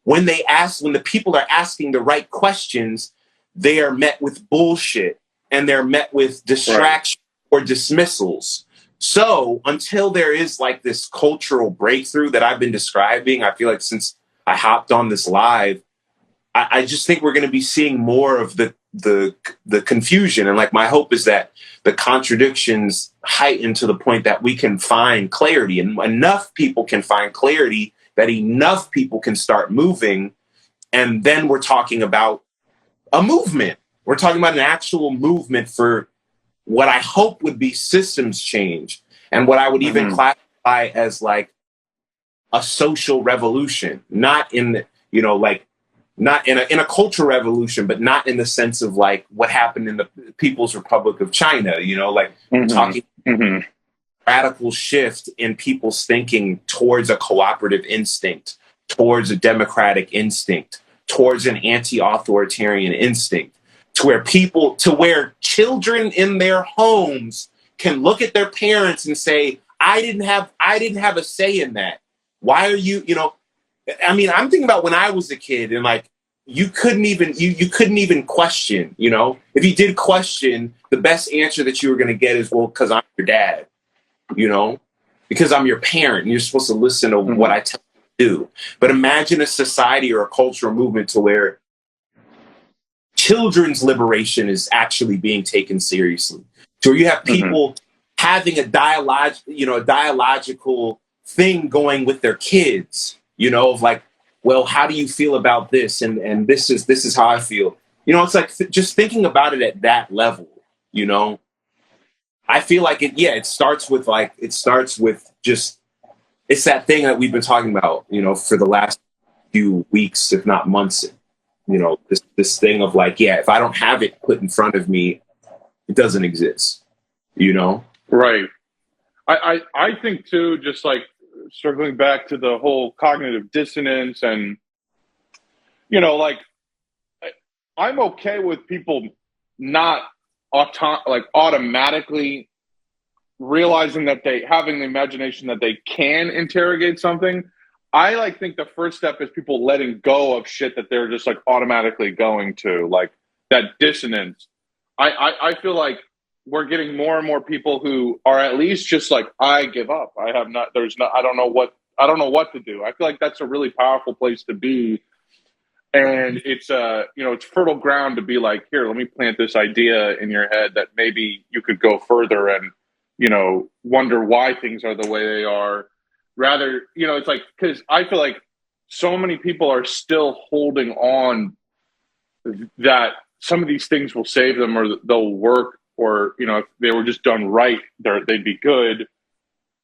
when the people are asking the right questions, they are met with bullshit and they're met with distraction or dismissals. So until there is like this cultural breakthrough that I've been describing, I feel like since I hopped on this live, I just think we're going to be seeing more of the confusion. And like, my hope is that the contradictions heighten to the point that we can find clarity, and enough people can find clarity that enough people can start moving. And then we're talking about a movement. We're talking about an actual movement for what I hope would be systems change, and what I would even classify as like a social revolution, not in the, you know, like not in a cultural revolution, but not in the sense of like what happened in the People's Republic of China, you know, like talking radical shift in people's thinking towards a cooperative instinct, towards a democratic instinct, towards an anti-authoritarian instinct, to where children in their homes can look at their parents and say, I didn't have a say in that. Why are you, you know, I mean, I'm thinking about when I was a kid and like, you couldn't even question, you know, if you did question, the best answer that you were going to get is, well, because I'm your dad, you know, because I'm your parent and you're supposed to listen to what I tell you to do. But imagine a society or a cultural movement to where children's liberation is actually being taken seriously. So you have people having a dialogical thing going with their kids, you know, of like, well, how do you feel about this? And this is how I feel. You know, it's like just thinking about it at that level, you know. I feel like it starts with just, it's that thing that we've been talking about, you know, for the last few weeks, if not months, you know, this thing of like, yeah, if I don't have it put in front of me, it doesn't exist, you know? Right. I think too, just like circling back to the whole cognitive dissonance and, you know, like I'm okay with people not automatically realizing that they having the imagination that they can interrogate something. I like think the first step is people letting go of shit that they're just like automatically going to, like that dissonance. I feel like we're getting more and more people who are at least just like, I give up. I don't know what to do. I feel like that's a really powerful place to be. And it's it's fertile ground to be like, here, let me plant this idea in your head that maybe you could go further and, you know, wonder why things are the way they are. Rather, you know, it's like, because I feel like so many people are still holding on that some of these things will save them, or they'll work, or, you know, if they were just done right, they'd be good.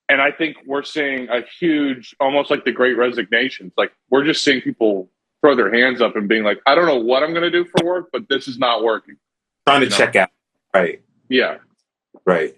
And I think we're seeing a huge, almost like the Great Resignation. It's like we're just seeing people throw their hands up and being like, I don't know what I'm going to do for work, but this is not working. Trying to check out. Right. Yeah. Right.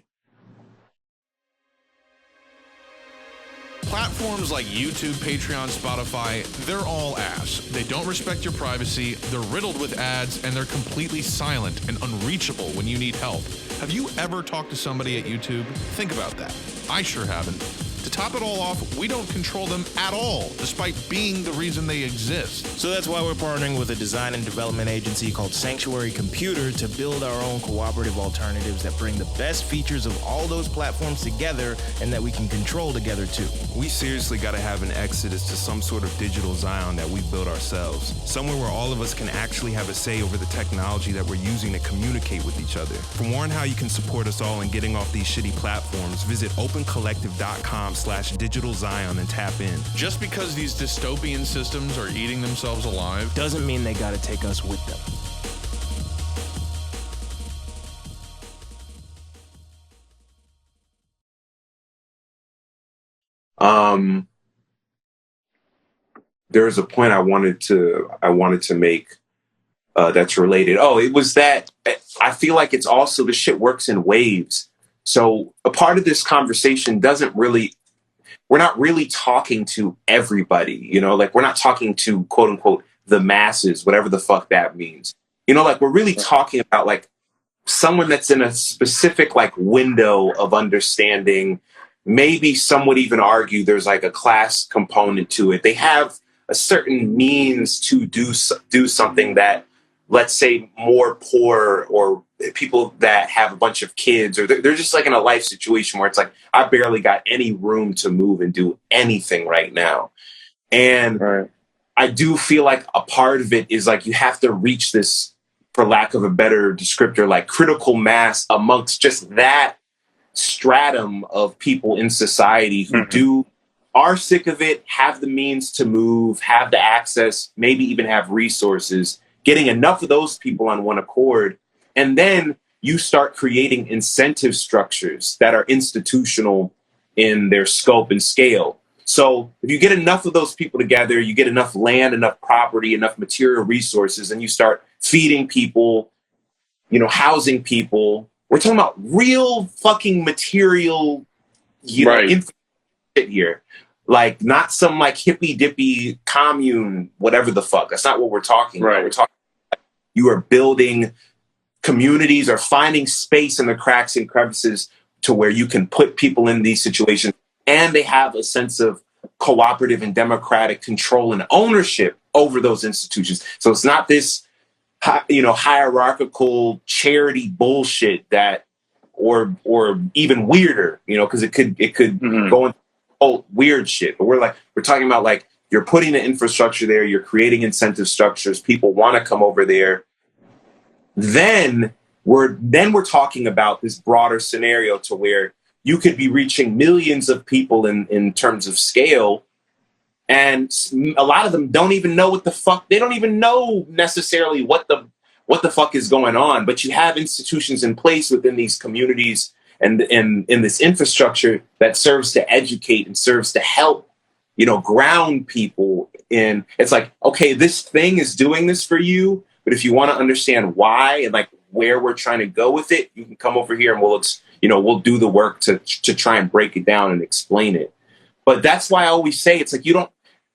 Platforms like YouTube, Patreon, Spotify, they're all ass. They don't respect your privacy, they're riddled with ads, and they're completely silent and unreachable when you need help. Have you ever talked to somebody at YouTube? Think about that. I sure haven't. To top it all off, we don't control them at all, despite being the reason they exist. So that's why we're partnering with a design and development agency called Sanctuary Computer to build our own cooperative alternatives that bring the best features of all those platforms together and that we can control together too. We seriously gotta have an exodus to some sort of digital Zion that we build ourselves. Somewhere where all of us can actually have a say over the technology that we're using to communicate with each other. For more on how you can support us all in getting off these shitty platforms, visit opencollective.com/digital Zion and tap in. Just because these dystopian systems are eating themselves alive Doesn't mean they gotta take us with them. There's a point I wanted to make that's related. Oh, it was that I feel like it's also the shit works in waves. So a part of this conversation we're not really talking to everybody, you know, like we're not talking to quote unquote the masses, whatever the fuck that means. You know, like we're really talking about like someone that's in a specific like window of understanding. Maybe some would even argue there's like a class component to it. They have a certain means to do something that, let's say, more poor or people that have a bunch of kids, or they're just like in a life situation where it's like, I barely got any room to move and do anything right now. And Right. I do feel like a part of it is like you have to reach this, for lack of a better descriptor, like critical mass amongst just that stratum of people in society who are sick of it, have the means to move, have the access, maybe even have resources, getting enough of those people on one accord. And then you start creating incentive structures that are institutional in their scope and scale. So if you get enough of those people together, you get enough land, enough property, enough material resources, and you start feeding people, you know, housing people. We're talking about real fucking material, you know, shit here. Like not some like hippy dippy commune, whatever the fuck. That's not what we're talking about. We're talking about you are building communities or finding space in the cracks and crevices to where you can put people in these situations and they have a sense of cooperative and democratic control and ownership over those institutions. So it's not this, you know, hierarchical charity bullshit that, or even weirder, you know, because it could go into weird shit. But we're talking about like you're putting the infrastructure there, you're creating incentive structures, people want to come over there. Then we're talking about this broader scenario to where you could be reaching millions of people in terms of scale. And a lot of them don't even know what the fuck, they don't even know necessarily what the fuck is going on. But you have institutions in place within these communities and in this infrastructure that serves to educate and serves to help, you know, ground people in. It's like, okay, this thing is doing this for you, but if you want to understand why and like where we're trying to go with it, you can come over here and we'll do the work to try and break it down and explain it. But that's why I always say it's like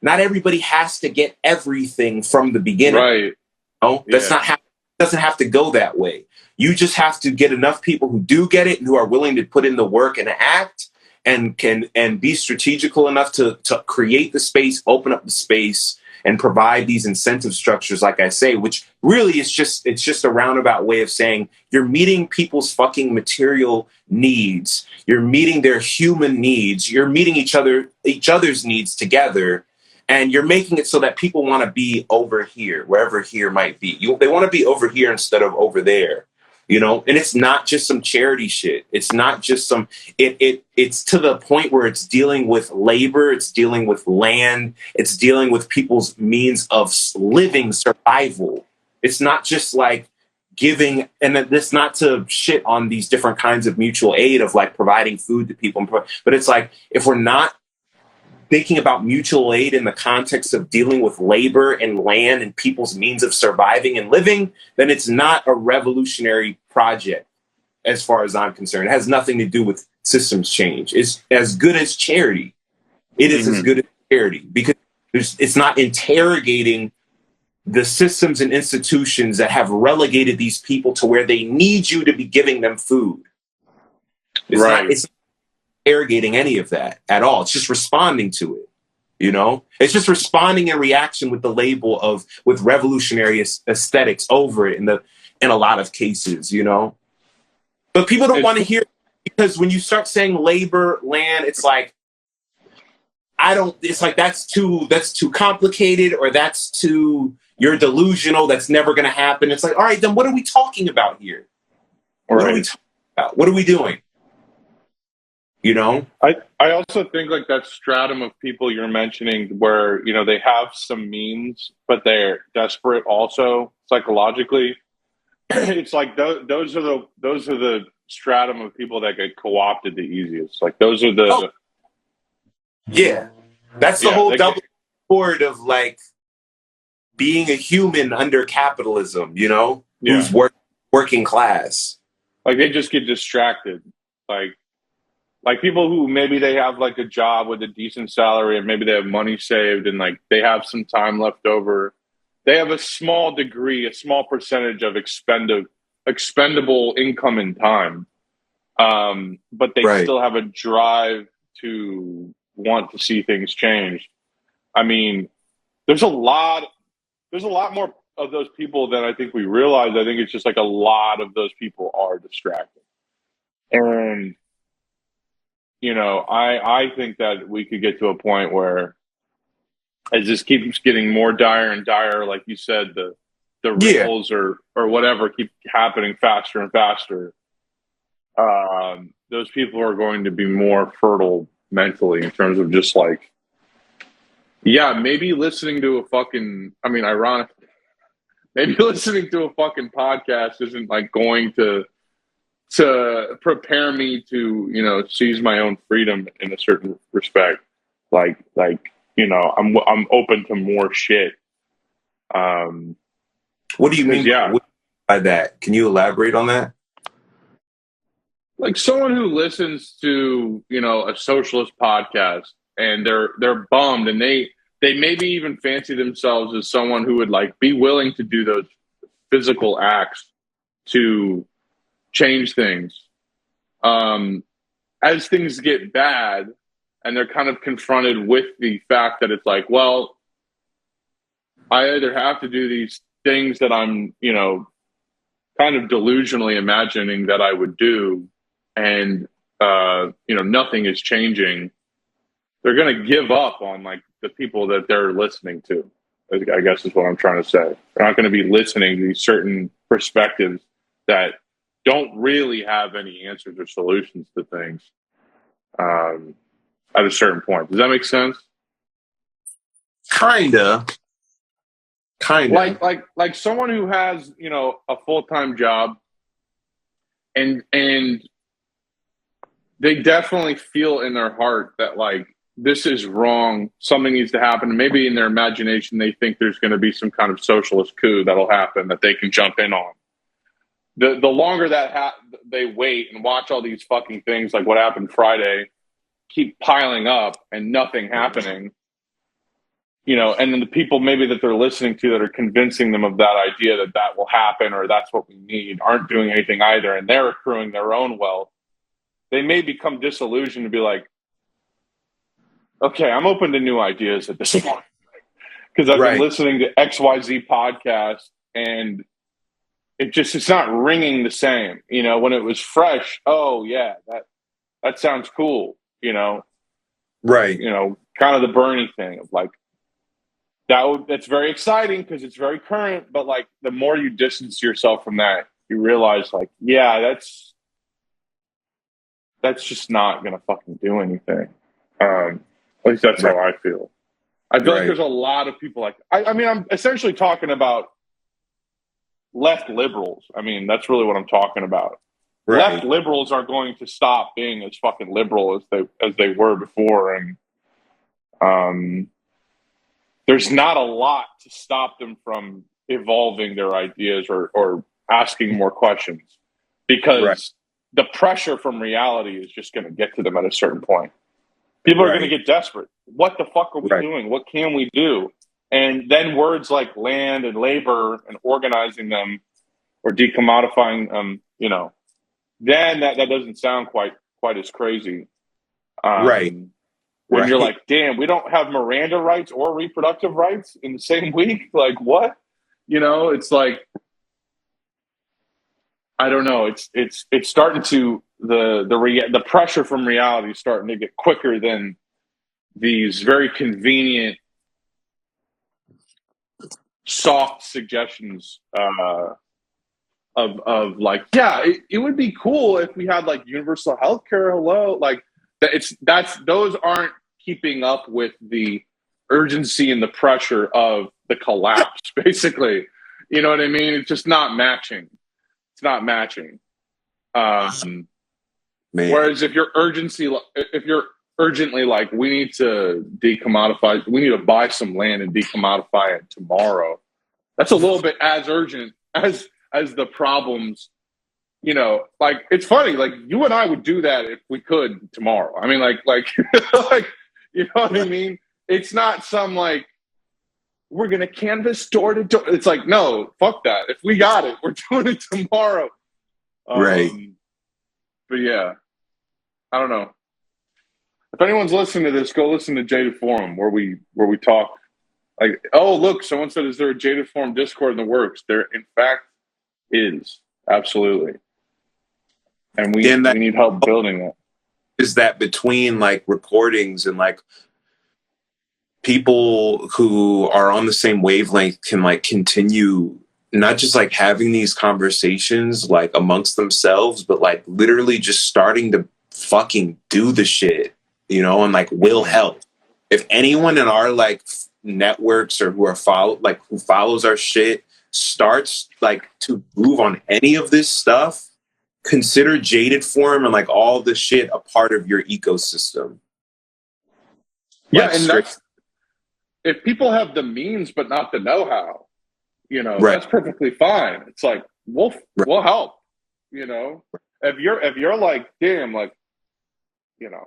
not everybody has to get everything from the beginning. Right. No, that's not how. It doesn't have to go that way. You just have to get enough people who do get it and who are willing to put in the work and act and can be strategical enough to create the space, open up the space, and provide these incentive structures, like I say, which really is just a roundabout way of saying you're meeting people's fucking material needs. You're meeting their human needs. You're meeting each other's needs together. And you're making it so that people want to be over here, wherever here might be. They want to be over here instead of over there. you know? And it's not just some charity shit. It's not just some, it's to the point where it's dealing with labor, it's dealing with land, it's dealing with people's means of living, survival. It's not just like giving, and it's not to shit on these different kinds of mutual aid of like providing food to people, but it's like, if we're not thinking about mutual aid in the context of dealing with labor and land and people's means of surviving and living, then it's not a revolutionary project as far as I'm concerned. It has nothing to do with systems change. It's as good as charity. It is as good as charity because it's not interrogating the systems and institutions that have relegated these people to where they need you to be giving them food. It's not interrogating any of that at all. It's just responding to it, you know? It's just responding in reaction with the label of, with revolutionary aesthetics over it in a lot of cases, you know? But people don't want to hear it because when you start saying labor, land, it's like, it's like, that's too complicated, or that's too, you're delusional, that's never going to happen. It's like, all right, then what are we talking about here? What are we talking about? What are we doing? You know, I also think like that stratum of people you're mentioning where, you know, they have some means, but they're desperate also psychologically. It's like those are the stratum of people that get co-opted the easiest. Like those are the that's the whole double sword of like being a human under capitalism. You know, who's working class. Like they just get distracted. Like people who maybe they have like a job with a decent salary and maybe they have money saved and like they have some time left over. They have a small degree, a small percentage of expendable income and time. But they still have a drive to want to see things change. I mean, there's a lot more of those people than I think we realize. I think it's just like a lot of those people are distracted. And you know, I think that we could get to a point where it just keeps getting more dire and dire. Like you said, the ripples or whatever keep happening faster and faster. Those people are going to be more fertile mentally in terms of just like, maybe listening to ironic, maybe listening to a fucking podcast isn't like going to prepare me to, you know, seize my own freedom in a certain respect. Like, you know, I'm open to more shit. What do you mean by that? Can you elaborate on that? Like someone who listens to, you know, a socialist podcast and they're bummed and they maybe even fancy themselves as someone who would like be willing to do those physical acts to change things. As things get bad and they're kind of confronted with the fact that it's like, well, I either have to do these things that I'm, you know, kind of delusionally imagining that I would do, and you know, nothing is changing. They're going to give up on like the people that they're listening to, I guess is what I'm trying to say. They're not going to be listening to these certain perspectives that don't really have any answers or solutions to things at a certain point. Does that make sense? Kinda. Like someone who has, you know, a full-time job and they definitely feel in their heart that like this is wrong, something needs to happen. And maybe in their imagination they think there's going to be some kind of socialist coup that'll happen that they can jump in on. The longer that they wait and watch all these fucking things like what happened Friday keep piling up and nothing happening, you know, and then the people maybe that they're listening to that are convincing them of that idea that will happen or that's what we need aren't doing anything either, and they're accruing their own wealth. They may become disillusioned and be like, okay, I'm open to new ideas at this point because I've been listening to XYZ podcast and it's not ringing the same. You know, when it was fresh, oh yeah, that sounds cool, you know? Right. You know, kind of the Bernie thing of like, that's very exciting because it's very current, but like the more you distance yourself from that, you realize, like, yeah, that's just not gonna fucking do anything. At least that's how I feel. I feel like there's a lot of people like, I mean, I'm essentially talking about left liberals. I mean, that's really what I'm talking about. Right. Left liberals are going to stop being as fucking liberal as they were before, and there's not a lot to stop them from evolving their ideas or asking more questions, because the pressure from reality is just going to get to them at a certain point. People are going to get desperate. What the fuck are we doing? What can we do? And then words like land and labor and organizing them or decommodifying them, you know, then that doesn't sound quite as crazy. When you're like, damn, we don't have Miranda rights or reproductive rights in the same week. Like, what? You know, it's like, I don't know. It's starting to the pressure from reality is starting to get quicker than these very convenient, soft suggestions of like, yeah, it would be cool if we had like universal healthcare. Hello, like those aren't keeping up with the urgency and the pressure of the collapse. Basically, you know what I mean? It's just not matching. It's not matching. Whereas if you're urgently like, we need to decommodify, we need to buy some land and decommodify it tomorrow, that's a little bit as urgent as the problems. You know, like, it's funny, like, you and I would do that if we could tomorrow. I mean, like like, you know what I mean? It's not some like, we're gonna canvas door to door. It's like, no, fuck that. If we got it, we're doing it tomorrow. But yeah, I don't know. If anyone's listening to this, go listen to Jaded Forum, where we talk. Like, oh, look, someone said, is there a Jaded Forum Discord in the works? There, in fact, is. Absolutely. And we need help building that. Is that between like recordings and like people who are on the same wavelength can like continue not just like having these conversations like amongst themselves, but like literally just starting to fucking do the shit, you know, and like will help. If anyone in our like networks or who follows our shit starts like to move on any of this stuff, consider Jaded Forum and like all the shit a part of your ecosystem. Yeah, like, and that's, if people have the means but not the know-how, you know, that's perfectly fine. It's like, we'll help, you know. If you're like, damn, like, you know,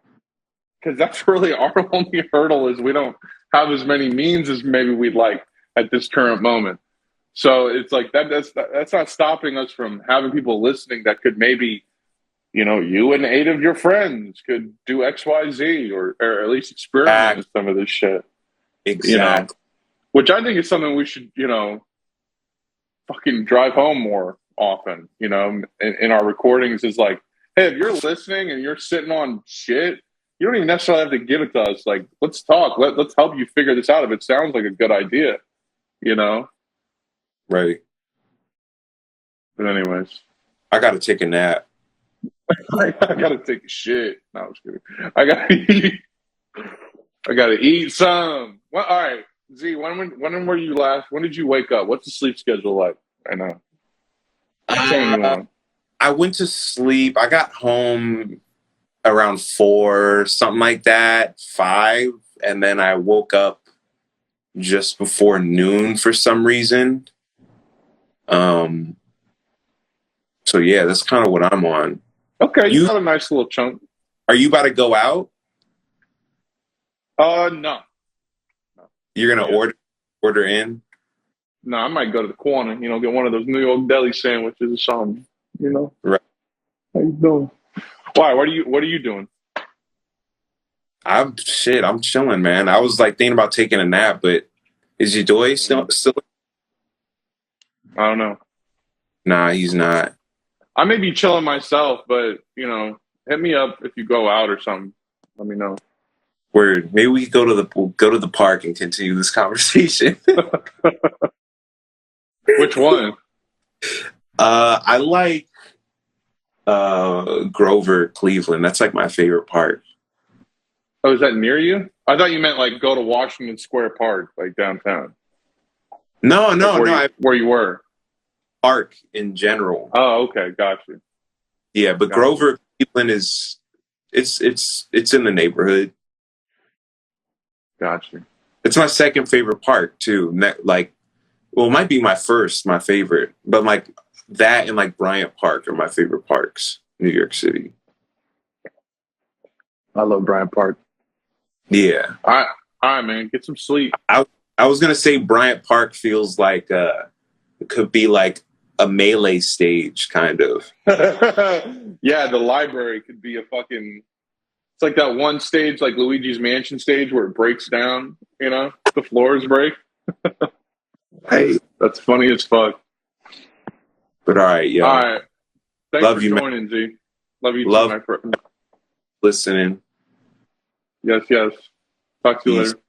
because that's really our only hurdle, is we don't have as many means as maybe we'd like at this current moment. So it's like that's not stopping us from having people listening that could maybe, you know, you and 8 of your friends could do XYZ or at least experiment with some of this shit. Exactly. You know? Which I think is something we should, you know, fucking drive home more often, you know, in our recordings, is like, hey, if you're listening and you're sitting on shit, you don't even necessarily have to give it to us. Like, let's talk. Let's help you figure this out if it sounds like a good idea, you know? Right. But anyways. I got to take a nap. I got to take a shit. No, I'm just kidding. I got to eat some. Well, all right. Z, when were you last? When did you wake up? What's the sleep schedule like right now? I went to sleep. I got home around 4, something like that, 5, and then I woke up just before noon for some reason. So yeah, that's kind of what I'm on. Okay, you got a nice little chunk. Are you about to go out? No. You're gonna order in? No, I might go to the corner, you know, get one of those New York deli sandwiches or something, you know. Right. How you doing? Why? What are you doing? I'm chilling, man. I was like thinking about taking a nap, but is your boy still? I don't know. Nah, he's not. I may be chilling myself, but, you know, hit me up if you go out or something. Let me know. Word. Maybe we go to the park and continue this conversation. Which one? I like Grover, Cleveland. That's like my favorite park. Oh, is that near you? I thought you meant like go to Washington Square Park, like downtown. No, Where you were. Park in general. Oh, okay, gotcha. Yeah, but Grover, Cleveland is it's in the neighborhood. Gotcha. It's my second favorite park too. Like, well, it might be my favorite, but like that and like Bryant Park are my favorite parks in New York City. I love Bryant Park. Yeah. All right, man. Get some sleep. I was gonna say Bryant Park feels like it could be like a melee stage, kind of. Yeah, the library could be a fucking. It's like that one stage, like Luigi's Mansion stage, where it breaks down. You know, the floors break. Hey, that's funny as fuck. But all right, yo. All right. Thanks Love for you, joining, Z. Love you too, my friend. Listening. Yes, yes. Talk to you later.